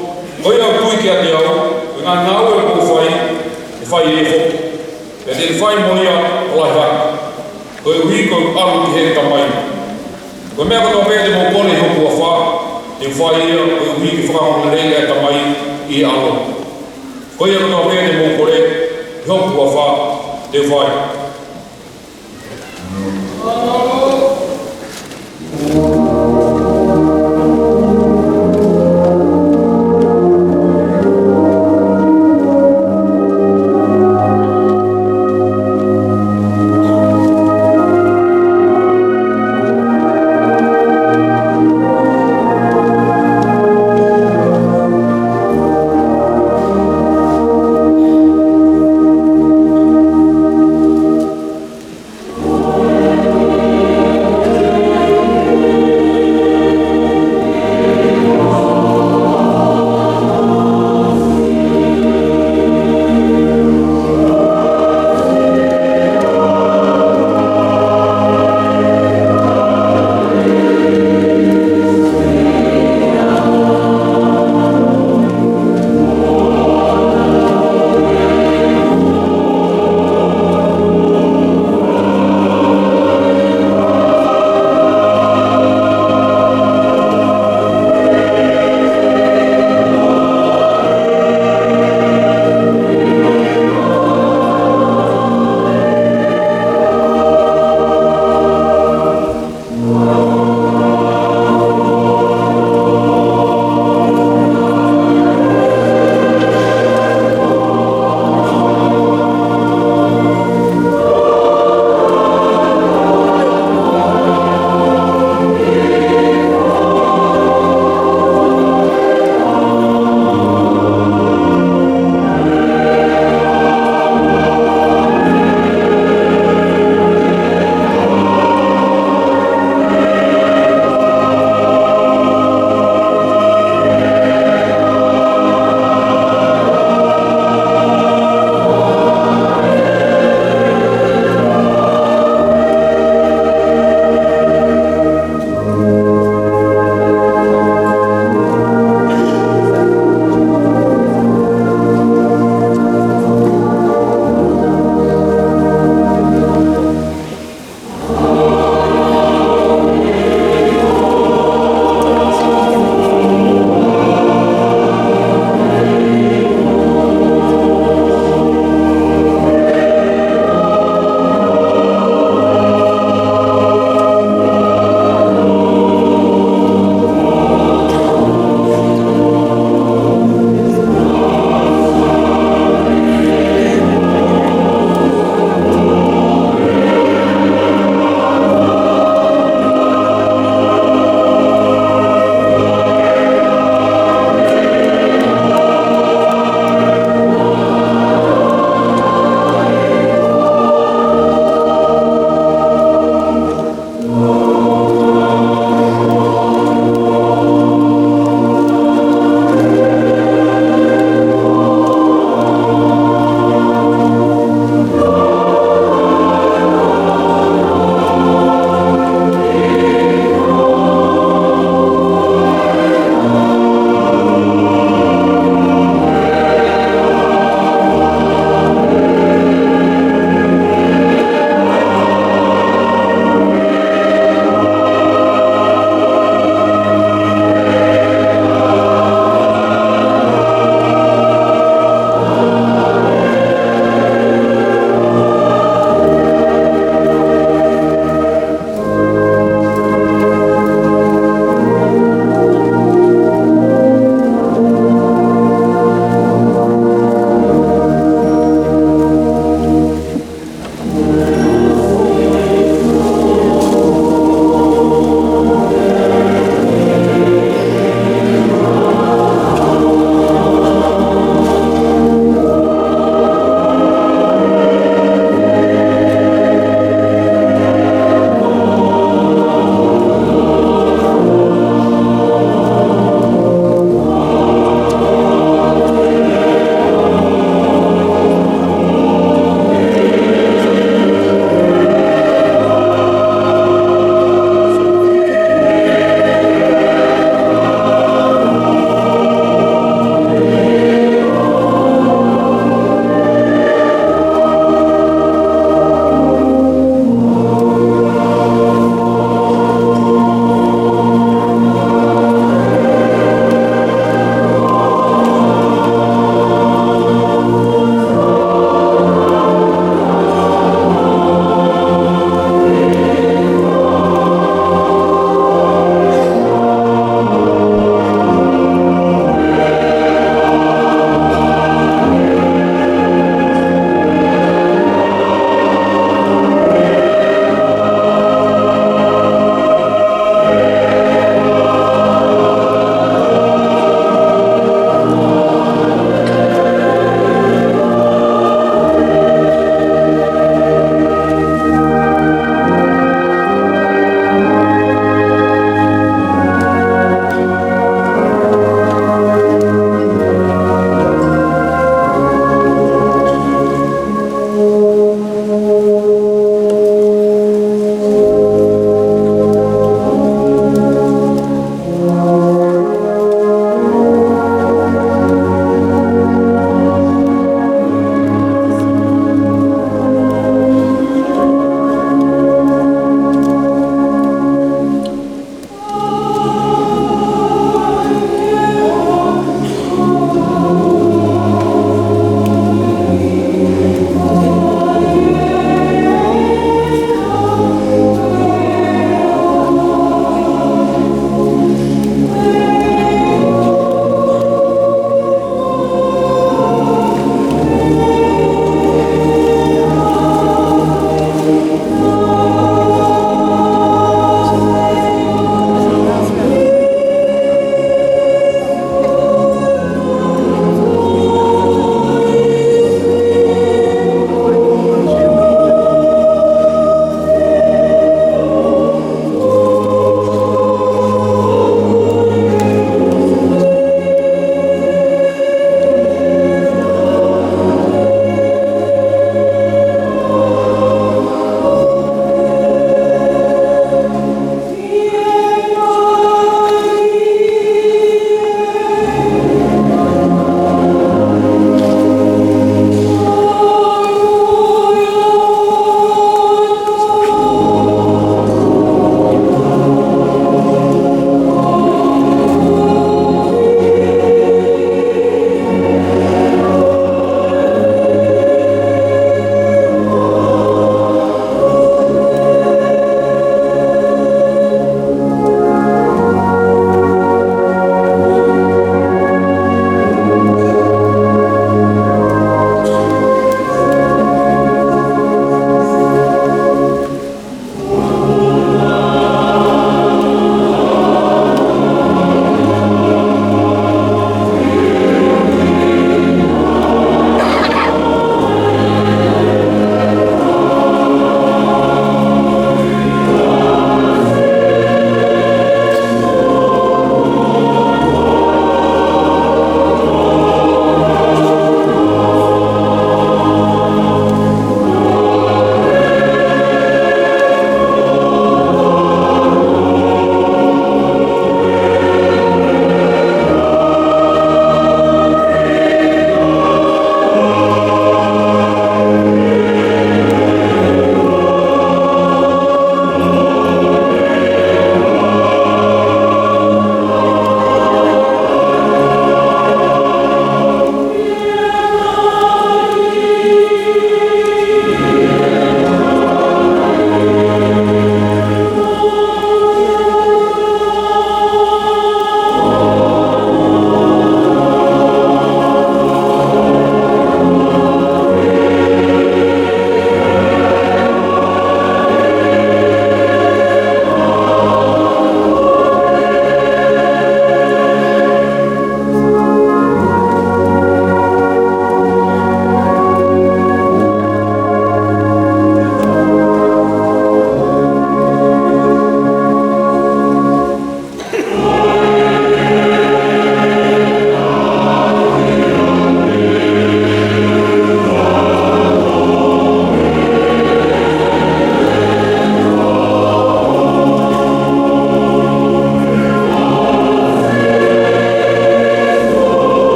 koe au tui kia te au, koe ngā ngāu e kou whai, e whai e hoki. Kia te whai mo ia, o lai haki. Koe ui koe aru ki he tamai. Koe mea koe pēr te mō kone hoku a wha, e whai ia, koe ui ki whakahonga renga e tamai i alo. Ko ia koe pēne mō kore, hoku a wha, te whai.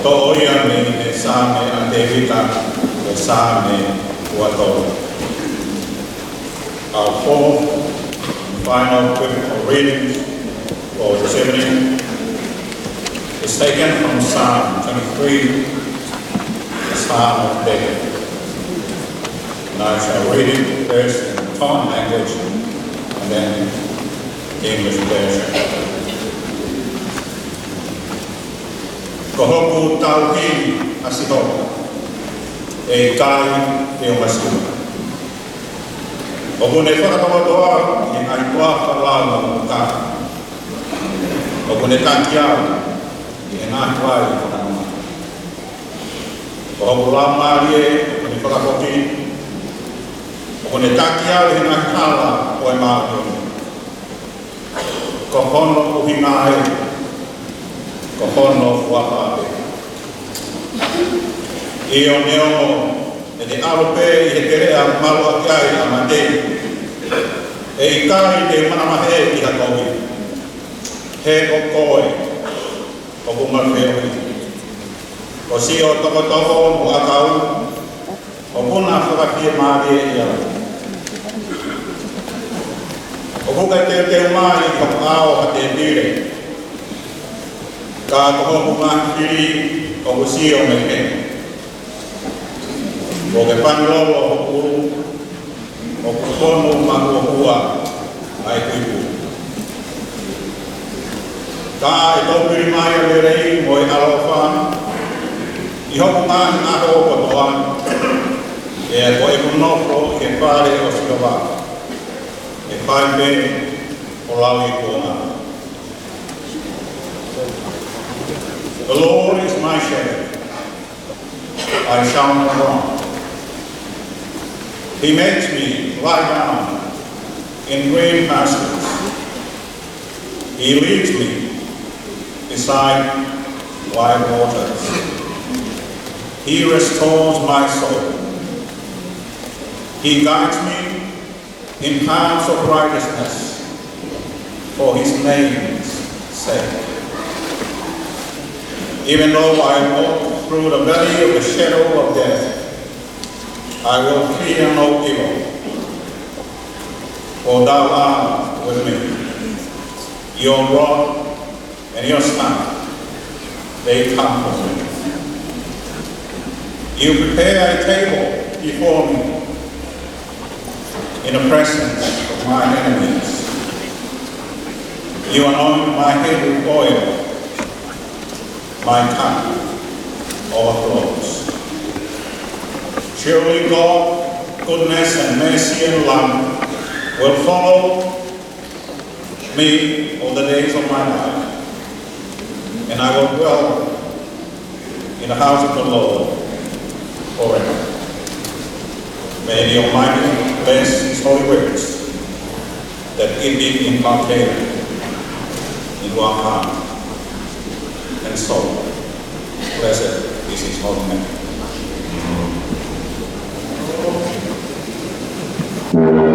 to'oia me sa me a te wika o sa me uatoa. Our fourth and final biblical reading for this evening is taken from Psalm 23, the Psalm of David. And I shall read it first in the Tongan language and then English version. Ko hoku tau ki asihoka, e kai te o masihoka. O kone whakatawadoa i ai toa whalanga o ka. O kone tantiau i ngā tuai i whakanama. O hoku la marie o kone whakakoki. O kone tantiau i ngā hala o e mātoni. Ko hono o hinga ai. Ko hono whakape. I o neongo e te arope i he terea marua kiai a matei. E i kai te manamahe ki hatohi. He o koe, o kumawheoi. O si o tokotoko mo akau, o kuna whakakia maari e ia. O kuka te mai i ka ao ha te tire. Ka toho kumahiri o kusi o mehe. O ke panilolo o kuru, o kukono maku o hua, ai kuipu. Ka e tōpiri mai a lerei mo e alofa, i hoku ngahi ngāko o kotoa, e a koe kunofo i ke whare o sirowa, e whai pēni o lawi kōna. The Lord is my shepherd, I shall not want. He makes me lie down in green pastures. He leads me beside wide waters. He restores my soul. He guides me in paths of righteousness for his name's sake. Even though I walk through the valley of the shadow of death, I will fear no evil, for thou art with me. Your rod and your staff, they comfort me. You prepare a table before me in the presence of my enemies. You anoint my head with oil, my cup overflows. Surely God, goodness and mercy and love will follow me all the days of my life, and I will dwell in the house of the Lord forever. May the Almighty bless his holy words, that it be inculcated into our heart and soul. Blessed is his holy name. Oh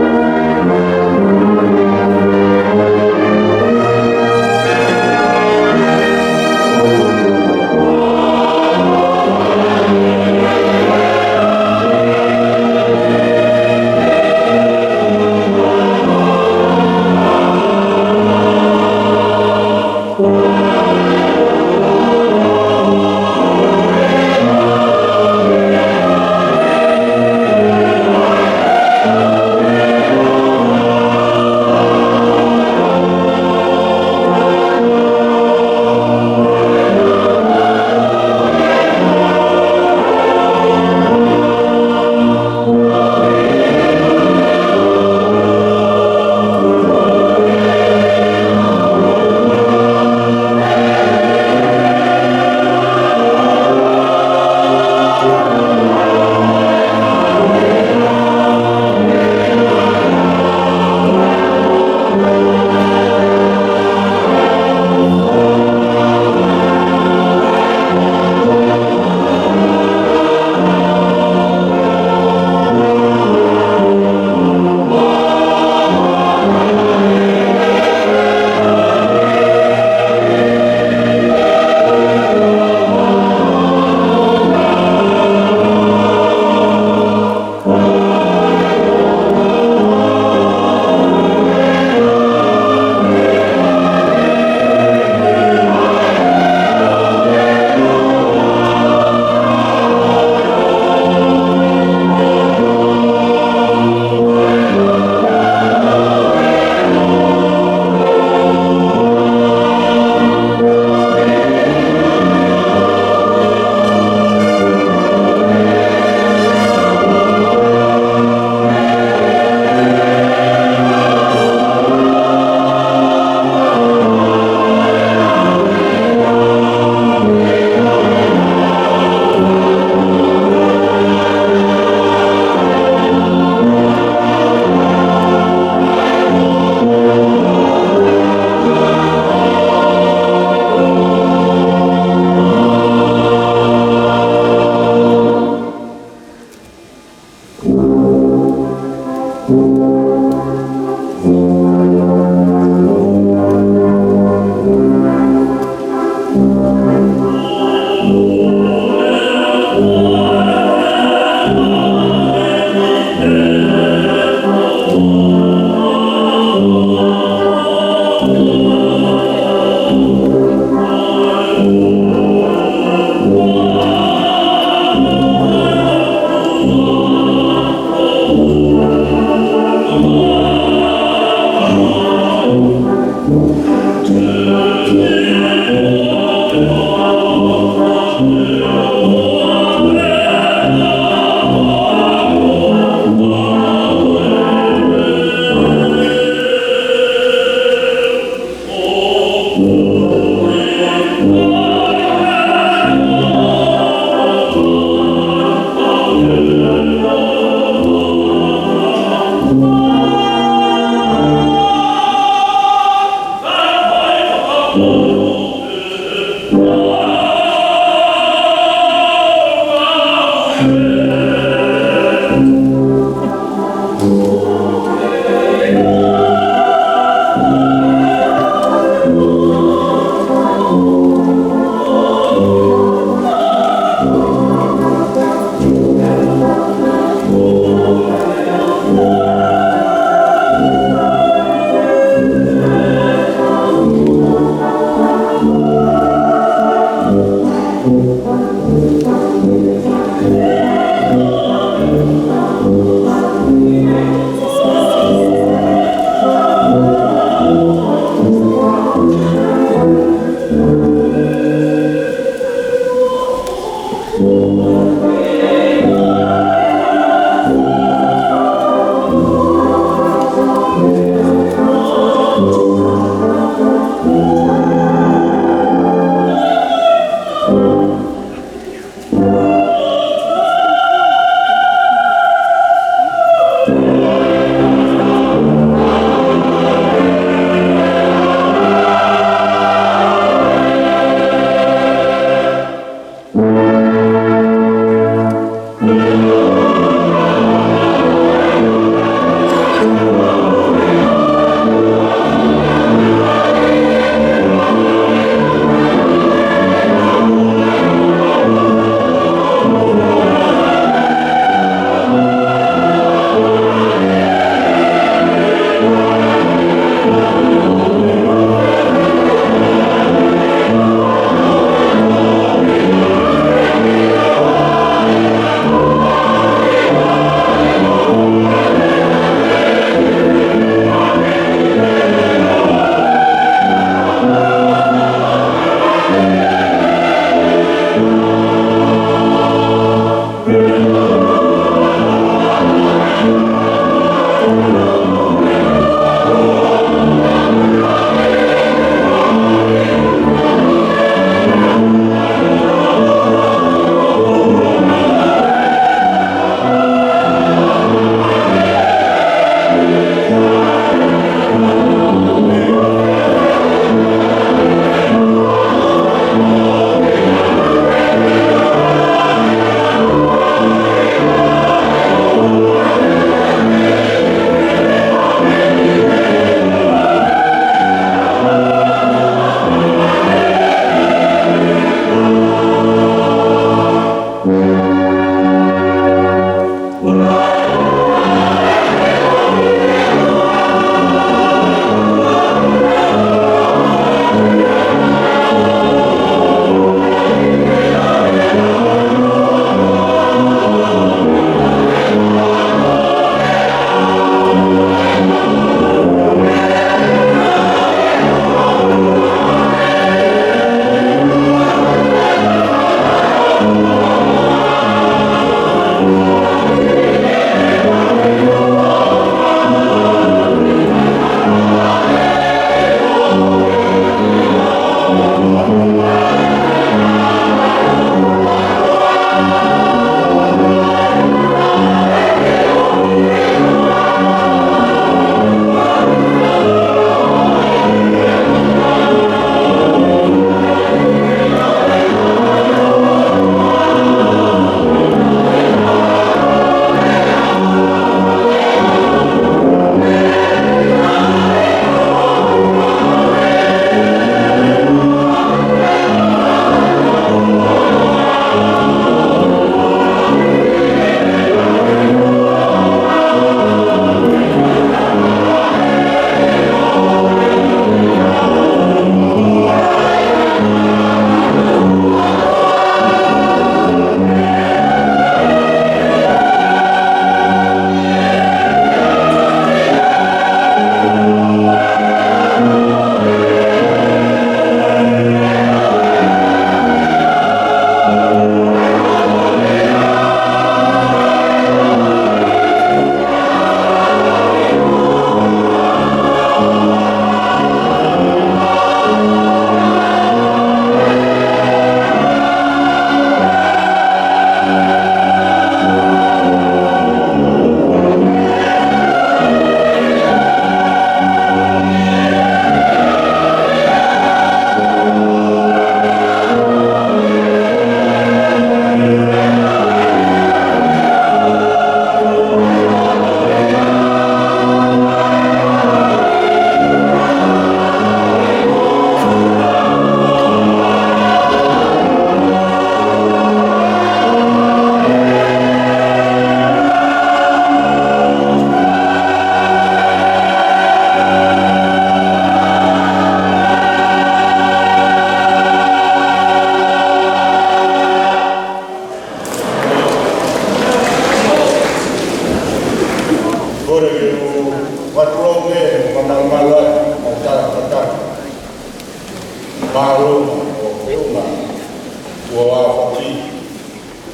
whakati.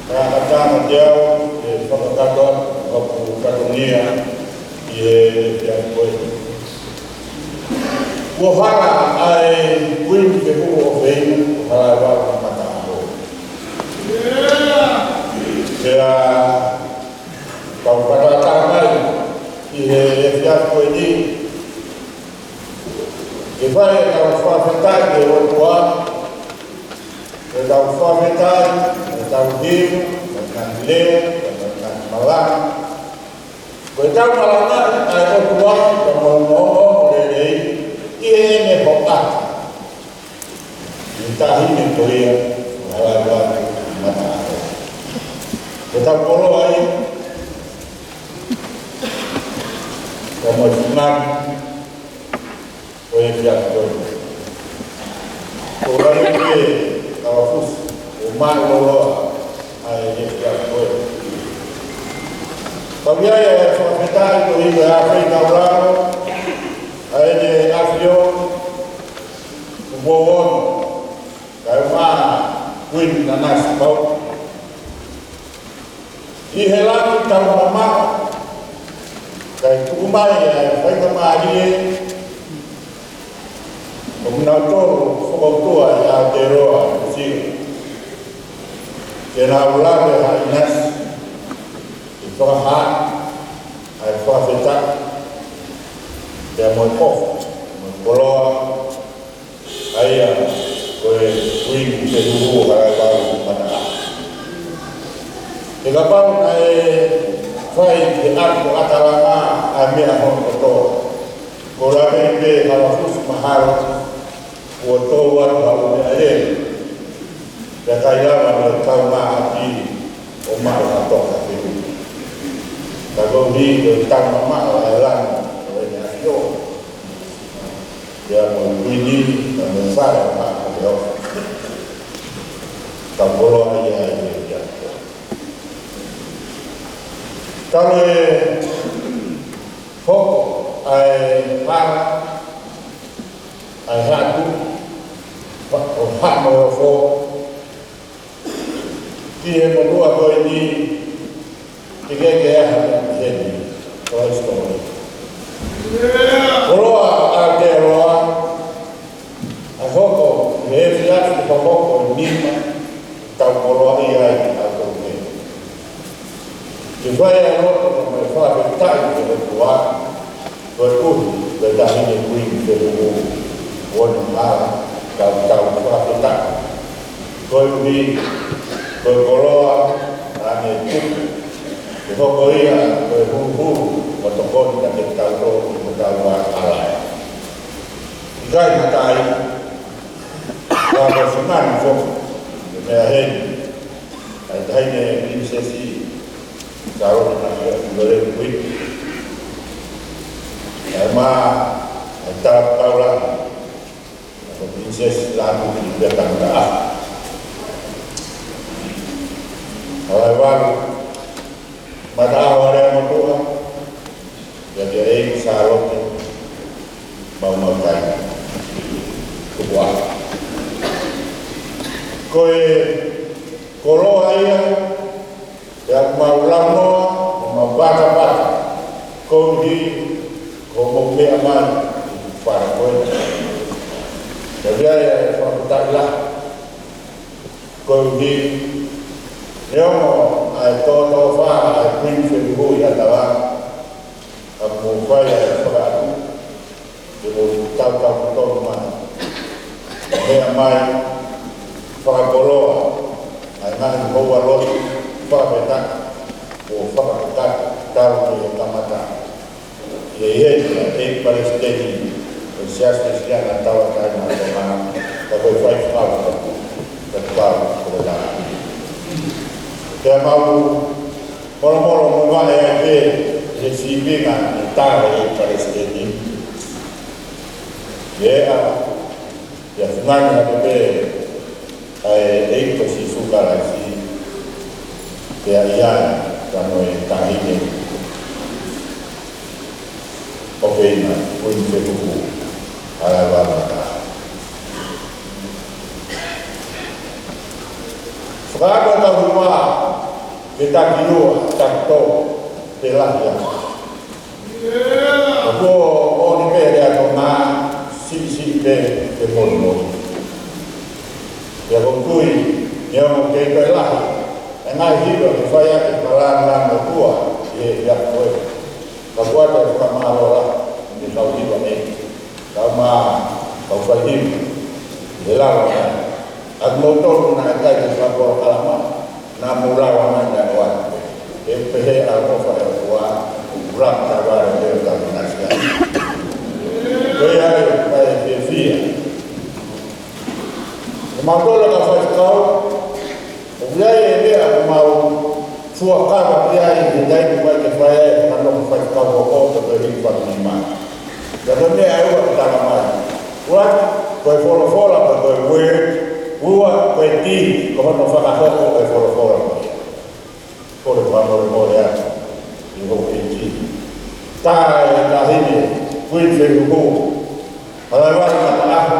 Tātana teo, e whakatata, hapu katonia, i e te koe. Ua hara ai kuini ke huko o wheina, ua hara e wala mata aho. Kea kau kata mai i he fiat koe ni. E vai e kau whawhetai ke rotua, e kau whawhetai, e kau hiru, e kau leo, e kau malana. Koe tau malana ai rotua, ka mono le rei, i e me hokata. I tahi me koea, o harai wātu mata aho. Koe tau koro ai, ka mo whinani, koe fiat koe. Ko rai koe, kawa fusu, o mai loloa, ai e fiat koe. Kawiai e whawhetai ko i koe awhai kauraro, ai ne awhio, ko mōono, kai maa win na nasi pau. I he laki tau mamao, kai tukumai e whaika maarie, o mnau toro whakautua i Aotearoa, Kusira. Tēnā ulawe ha inasi, i whakaha, ai whawhetaki, te moe kofu, moe koloa, aia koe wing te huhu harai wau mata. Te kapau na e whai te ako atalanga a mea hon kotoa. Ko rame me halafusu maharo, ua tō watu hau mea e. Te kai lama me tau ngā api o mao na toka te hu. Ka kou hi ko tau na mao e lana o e nea hio. Ia mo wini na me whare o mao te ofa. Ka koro ai ai me ia. Talo e hoko ai para, ai hatu, o hamo o fo, ki e monua koe ni, ki keke aha ni heni, koe stori. Koroa Aotearoa, a hoko, me e whiatu pa hoko i nima, tau koroa i ai a koe. Te whai a roto na mai whawhetai te rotua, koe uhi, koe tahine kuini te ruhu, woni mara, tau whawhetai. Koe uhi, koe koroa, ane tuku, te hoko ia, koe huhu, o tokoni ka te tau roto, ko tau wā alai. I kai matai, ka koe whanani whoku, te mea heni, ai taine prinsesi, Kau nak boleh kuit, emang tak tahu lah, princess lalu di belakang dah. Awal mata awal yang muda, jadi sarot mau makan kuah. Koi koro ayah. Yang mau lama, mau bata-bata, kau di, kau mau beaman, para kau. Jadi ayah tak kau di, nyawa, ayah tahu faham, ayah prinsip hui adalah, aku bayar sekarang, jadi tahu mana, beaman, para koloa, ayah nak bawa roti. Whakapetak, o whakapetak, tau te tamata. Ia e Palestini, o siastes kiana tawa taina o maa, ka koe whai whakauta, ka tau o daa. Kia mau, moro mo wale ai pe, e si vinga e tawa e Palestini. Ia, ia whungani a pe, ai eito si sukara si, Ia kano e tahine o peina, kuini te kuku, ala wala ka. Rāko tau hua, ke taki ua, taki tō, te lahi a. Ko o ni pe rea tō ngā, si pe, te mori mori. Ia ko kui, ia mo ke koe lahi, e ngai hiwa ke whai ake parāna tua, ia koe. Ka kuata e whakamārola, ni tau hiwa e. Tau mā, tau whai hiwa, e lawa nai. Ak mo tōru na e kai te whakora kalama, nā mūrawa nai nai oa. E pehe a mofa e kua, rak ta wāre te o tau nasia. Koe ai, kai te whia. E mātola ka whaikau, o whiai e mea o mau fua kawa whiai e daiku mai ke whae e whanonga whaikau o kōta koe hiki whakini mai. Ka te mea e ua ki tanga mai. Uat, koe wholofola pa koe koe, ua koe ti, ko hono whakahoko koe wholofola pa. Kore whanore mōre atu, i hoki e ti. Tā e tā hini, kui whengu hō. Halai wari kata aho,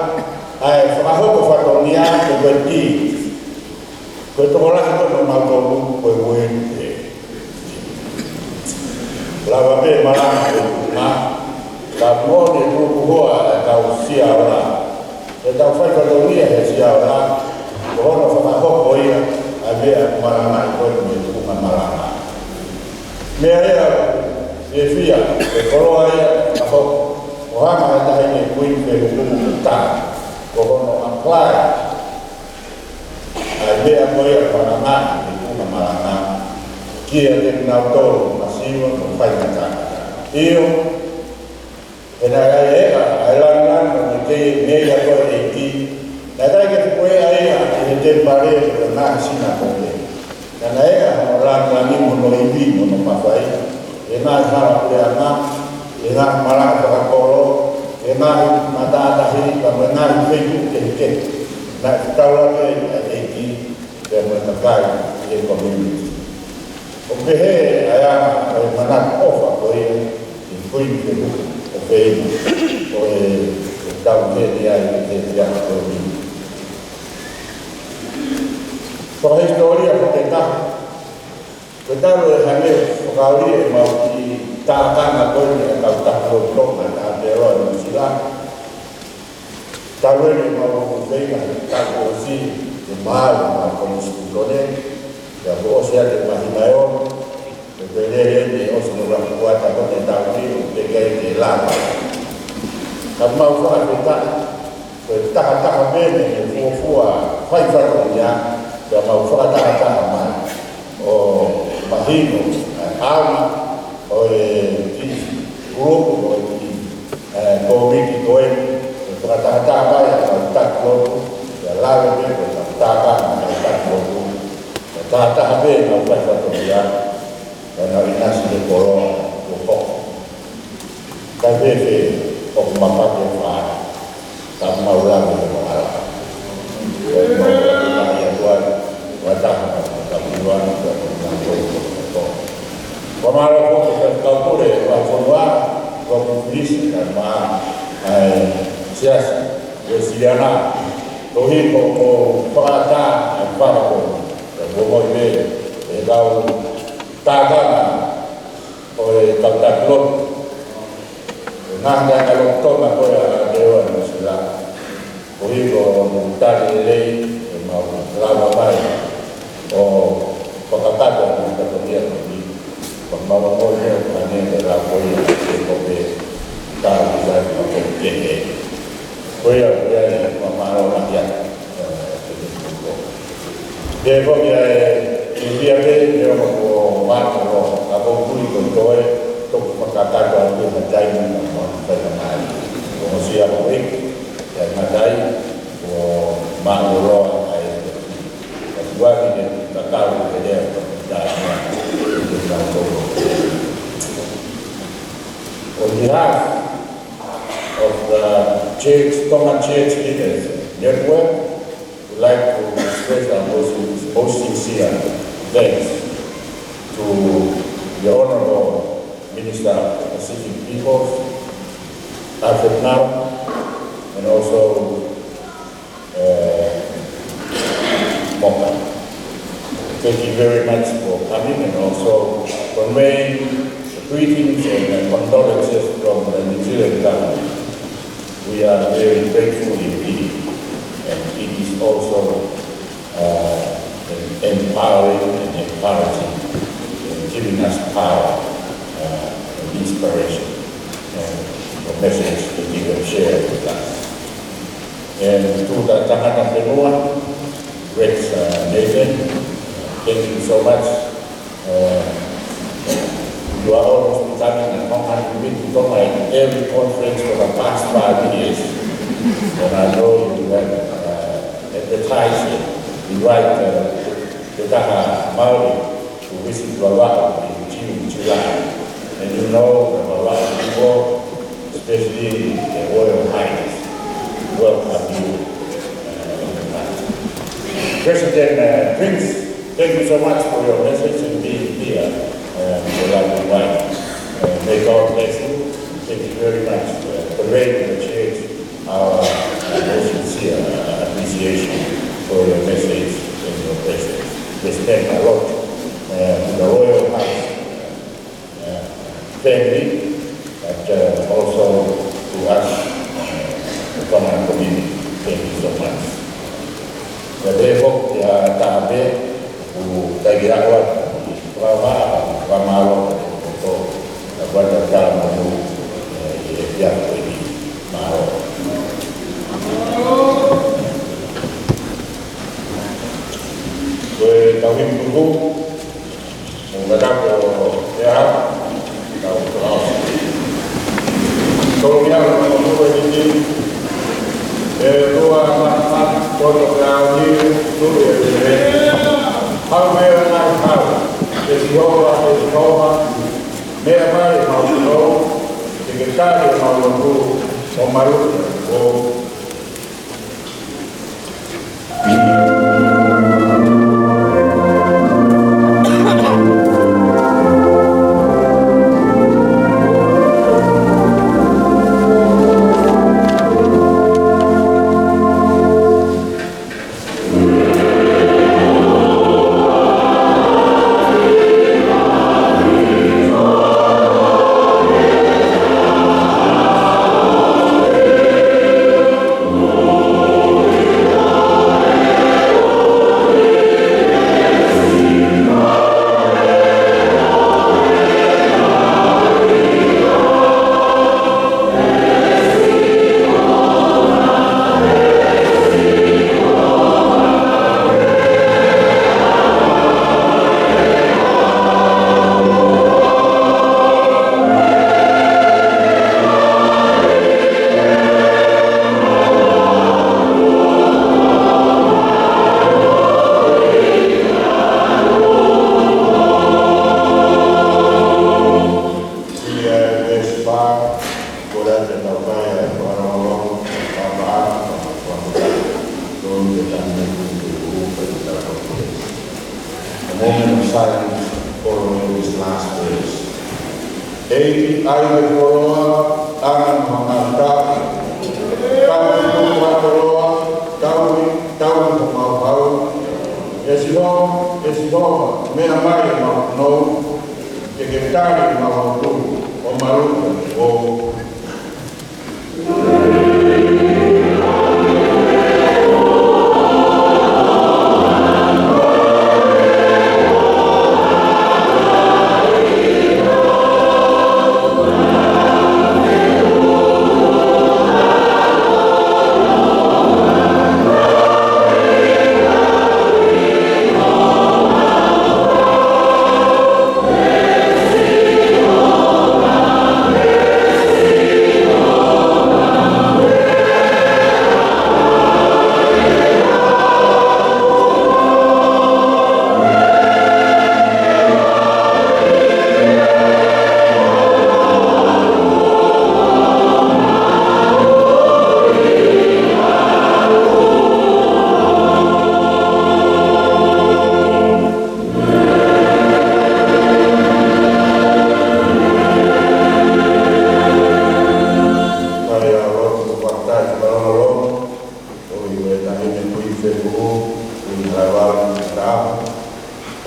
ai whakahoko whakonia ko koe ti. Koe toko lahi koe no mātoru koe koe te. Lawa pe marama koe kuna, ka mōne ruku hoa e tau sia ora. E tau whaikotonia he sia ora, ko hono whakahoko ia, a mea marama i koe me tukunga marama. Mea ea, e whia, e koroa ia, a hoko. O hama e tahi ne kui me rukumu tā, ko hono apply. A mea koe ia marama i tukunga marama. Kia te nau tōru, masiwa, no whainata. Io, e nā ea ea, ai lan, no te mea koe e ki. Nā kai ke koe a ea, e te pare, e nā sina koe. Nā ea, no lan, no iwi, no mawhai. E nā hara koe a nā, e nā maraka whakakoro, e nā matatahi, ka me nā whengu ke ke. Nā kaura e ki, e me takai, e community. O pehe ayama o manak ofa ko e kui ke o pehe o e tau ke ni ai ke te aka ko ni. So historia ko te taha. Ko tau e hane o kauri e mau ki tātanga ko ni e tau tako tonga na te roa ni sila. Tau e mau ko whenga tako o si e maali ma ko ni skulone. Ya ko sea que imaginayo que tener ni o se no la cuata con el taurí de que hay que lava. Kama ufaa kita pues taha bene ni fua fai faronia ya ma ufaa taha mai o mahino alma o grupo o community doen para taha vai a taklo ya lava ni para taha mai taklo. Tata habe na upai whatoria, na inasi de koroa o hoko. Kai wewe o kumapake whaara, ka maurami o maara. Kai maurami o iatuan, wataha ka muruana ka kumapake o hoko. Wamara hoko ka kaupure, wa whanua, wa kumulisi ka maa siasa, o siriana, tohi o whaata a whakako. Bomo ibe e kau tātana o e kau taklot nanga kalok tona koe a dewa na sila o hiko mutari lei e mau lava mai o whakatata na katoria kati whakmawa koe heo kane e rā koe e kope tāri zai ma koe kehe koe a koe e mamaro na kia e koe e via vei e o mata o a koe ko toe toku whakatata o te matai na mo whaina mai o si a koe e matai o mata roa ai e tuari ne kakau e lea on behalf of the Church, Tonga Church Leaders Network, we'd like to express our most sincere thanks to the Honorable Minister of the Pacific Peoples, Alfred Nau, and also Moka. Thank you very much for coming and also conveying greetings and condolences from the New Zealand government. We are very grateful indeed, and it is also empowering and encouraging, and giving us power and inspiration and a message that you can share with us. And to the Tahana Whenua, Rex Nathan, thank you so much. You are almost becoming a common. You've been to every conference for the past 5 years. And I know you have advertised it. You write the Taha Maori to visit Wawaha in June, July. And you know the Wawaha people, especially the Royal Highness, welcome you in the past. President Prince, thank you so much for your message and being here. Your lovely wife. May God bless you. Thank you very much for conveying the church our most sincere appreciation for your message and your presence. We spend a lot in the Royal House family, but also to us, the common community. Thank you so much. The day of the Tabe, who Tagiawa, Ramalo, Wanda Kalamamu, Yakwini, Maro. Với cao hình của cô, và các câu nhau là một người đi tôi mang cho được nào như tôi để how will I how is Roma, Mea Mari Mauno, Secretario Mauno, o Maru, o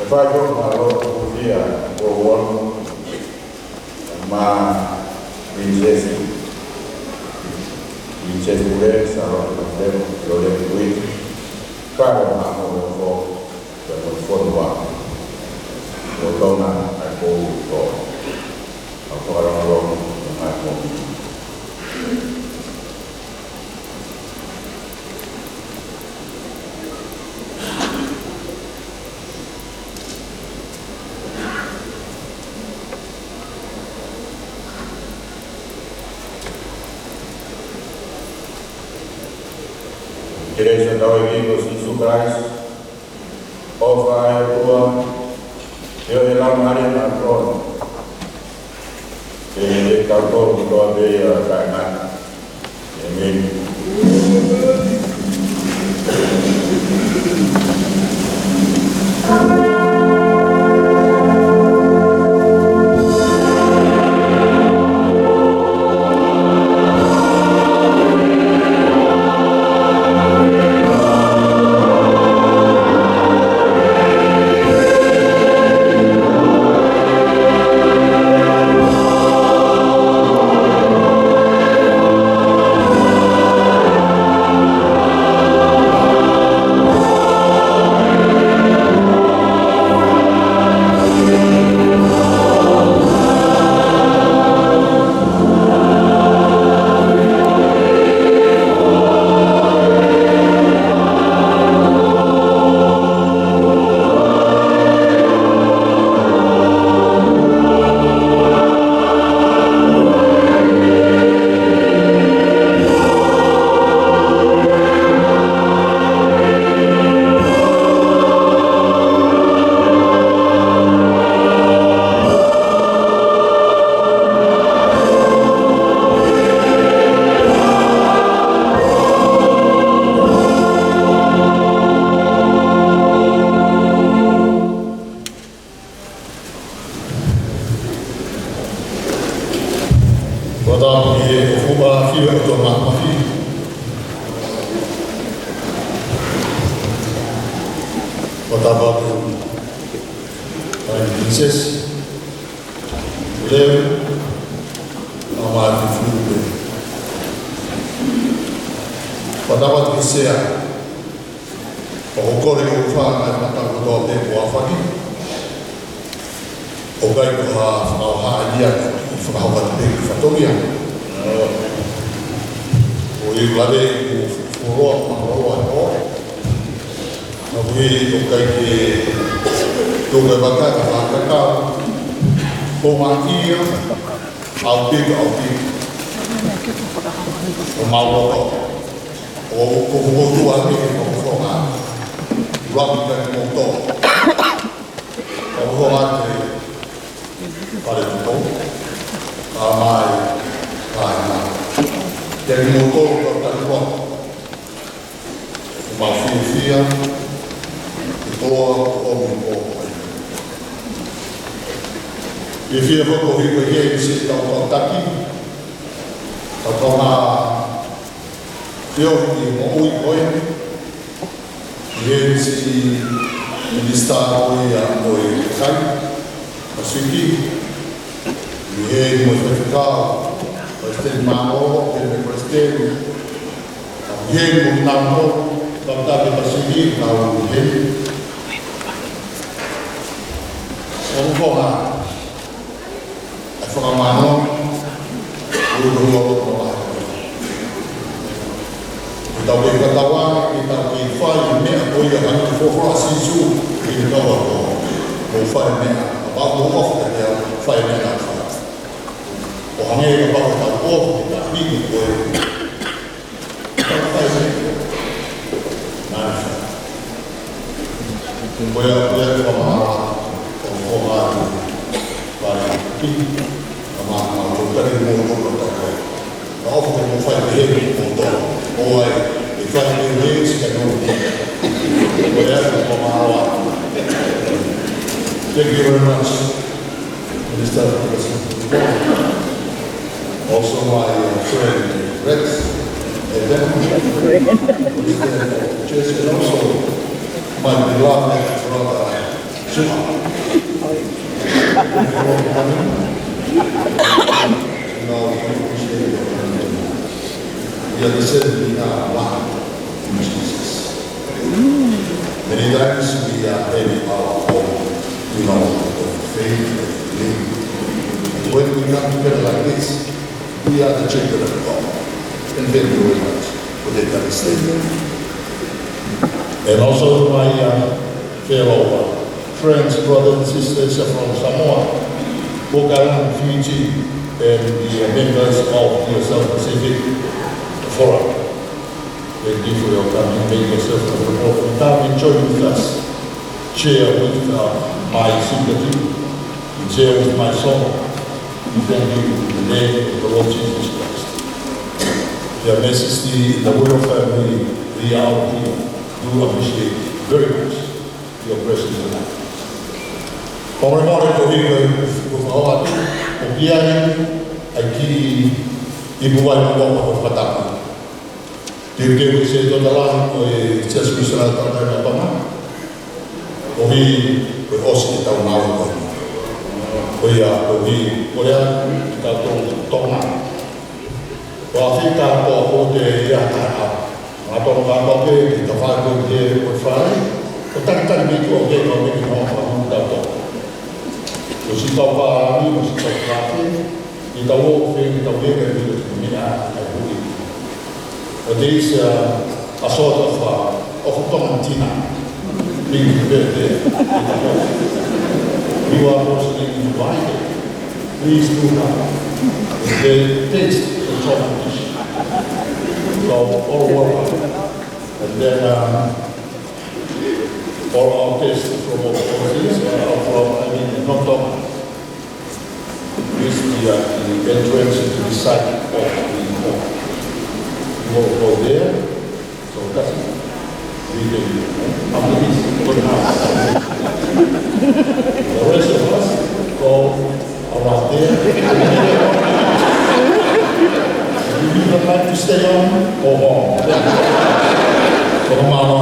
If I go my Lord here, go one, ma Vincesi, Ure, Sarah, them, Lord, wait, Karen, I'm over for the one. Dona, I go for a foreign I home. Igreja da Igreja Jesus Christ, offer a tua, eu lá Maria na cruz, e calcou que eu veio a cair. Amém. Thank you very much, Minister. Also my friend Rex, and then church, and also my beloved brother We understand we are one in Jesus. Many times we are having our own, faith and belief. And when we come together like this, we are the children of God. And thank you very much for that understanding. And also to my fellow friends, brothers and sisters from Samoa, Bogalan, Fiji, and the members of the South Pacific Forum. Thank you for your coming, make yourself comfortable. Come and join with us. Share with my sympathy, share with my sorrow. We thank you in the name of the Lord Jesus Christ. Your Majesty, the royal family, we are here. Do appreciate very much your presence tonight. Pamremore ko hiyo kufahamu ukiani aki ibuwan mo ko patapa. Tiuke ko sa dalang o sa susunod na pama. Ohi ko hospital na ko. Oya ohi oya ka tong. Afrika ko te ya ta. Atau kalau kita faham dia berfaham, kita ni tu orang yang mungkin orang tahu. Mesti tahu apa ni, mesti tahu apa. Kita tahu kita belajar dari dunia ini. This a sort of tomantina being there. You are mostly invited. Please do not. The taste of tomantina. So all welcome. And then all our guests from overseas, not Toma. This is the entrance into the site of the hall. You will go there, so that's it. We can, after this, go to house. The rest of us go around there. If you would like to stay on, go home. So, Mama,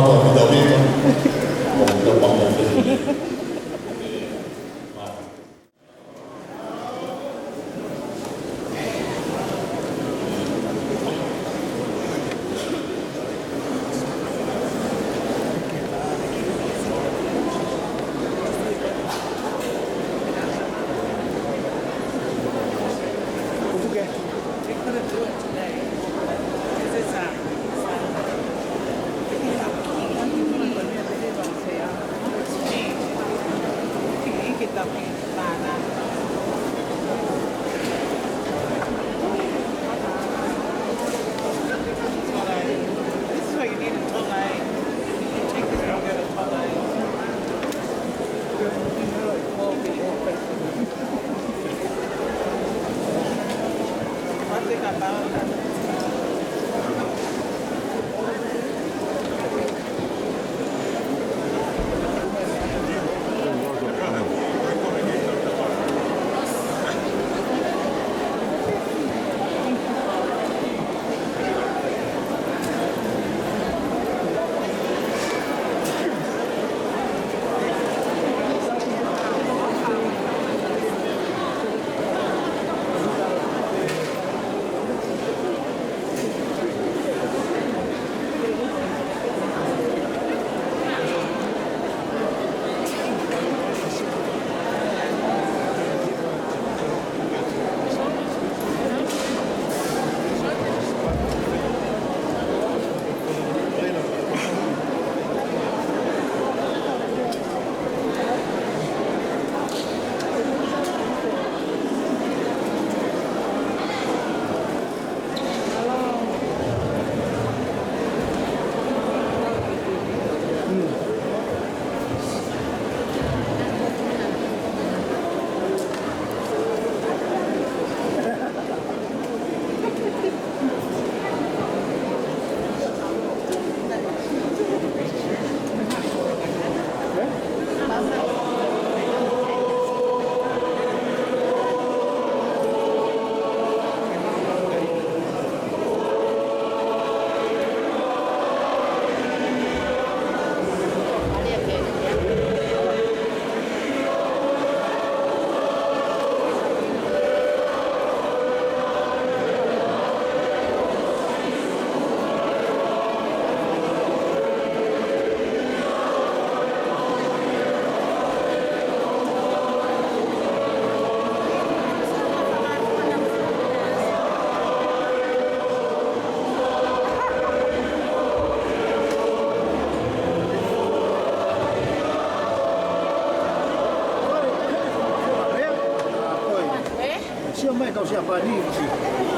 mai kau siapa ni?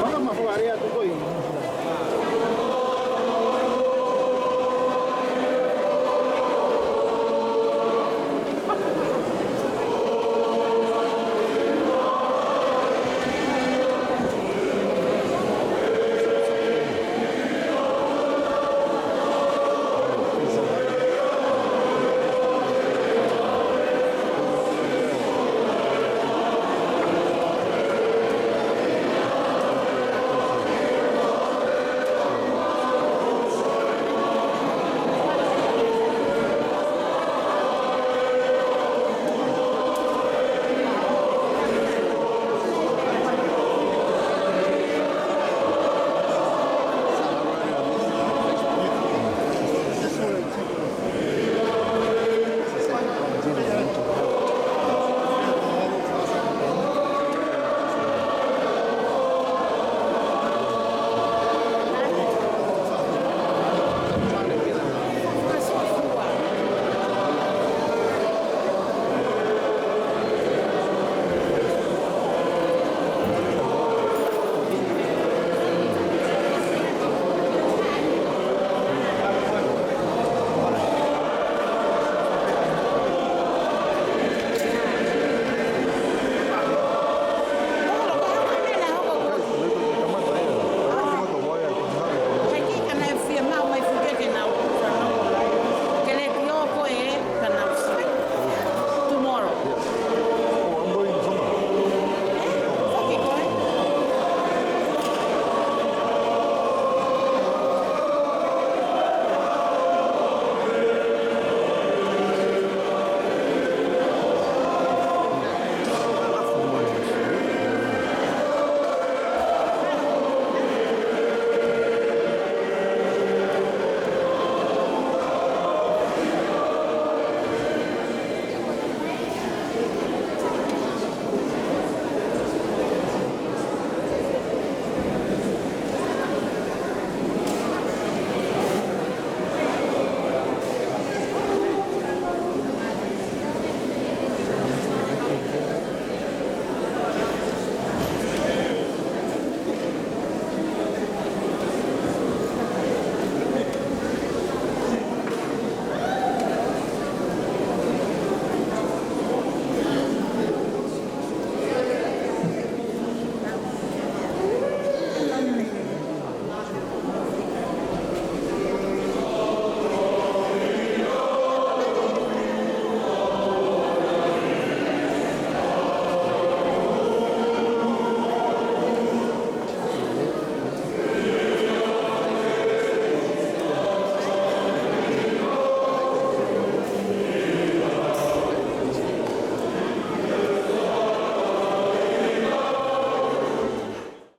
Maka mahu area tu koi.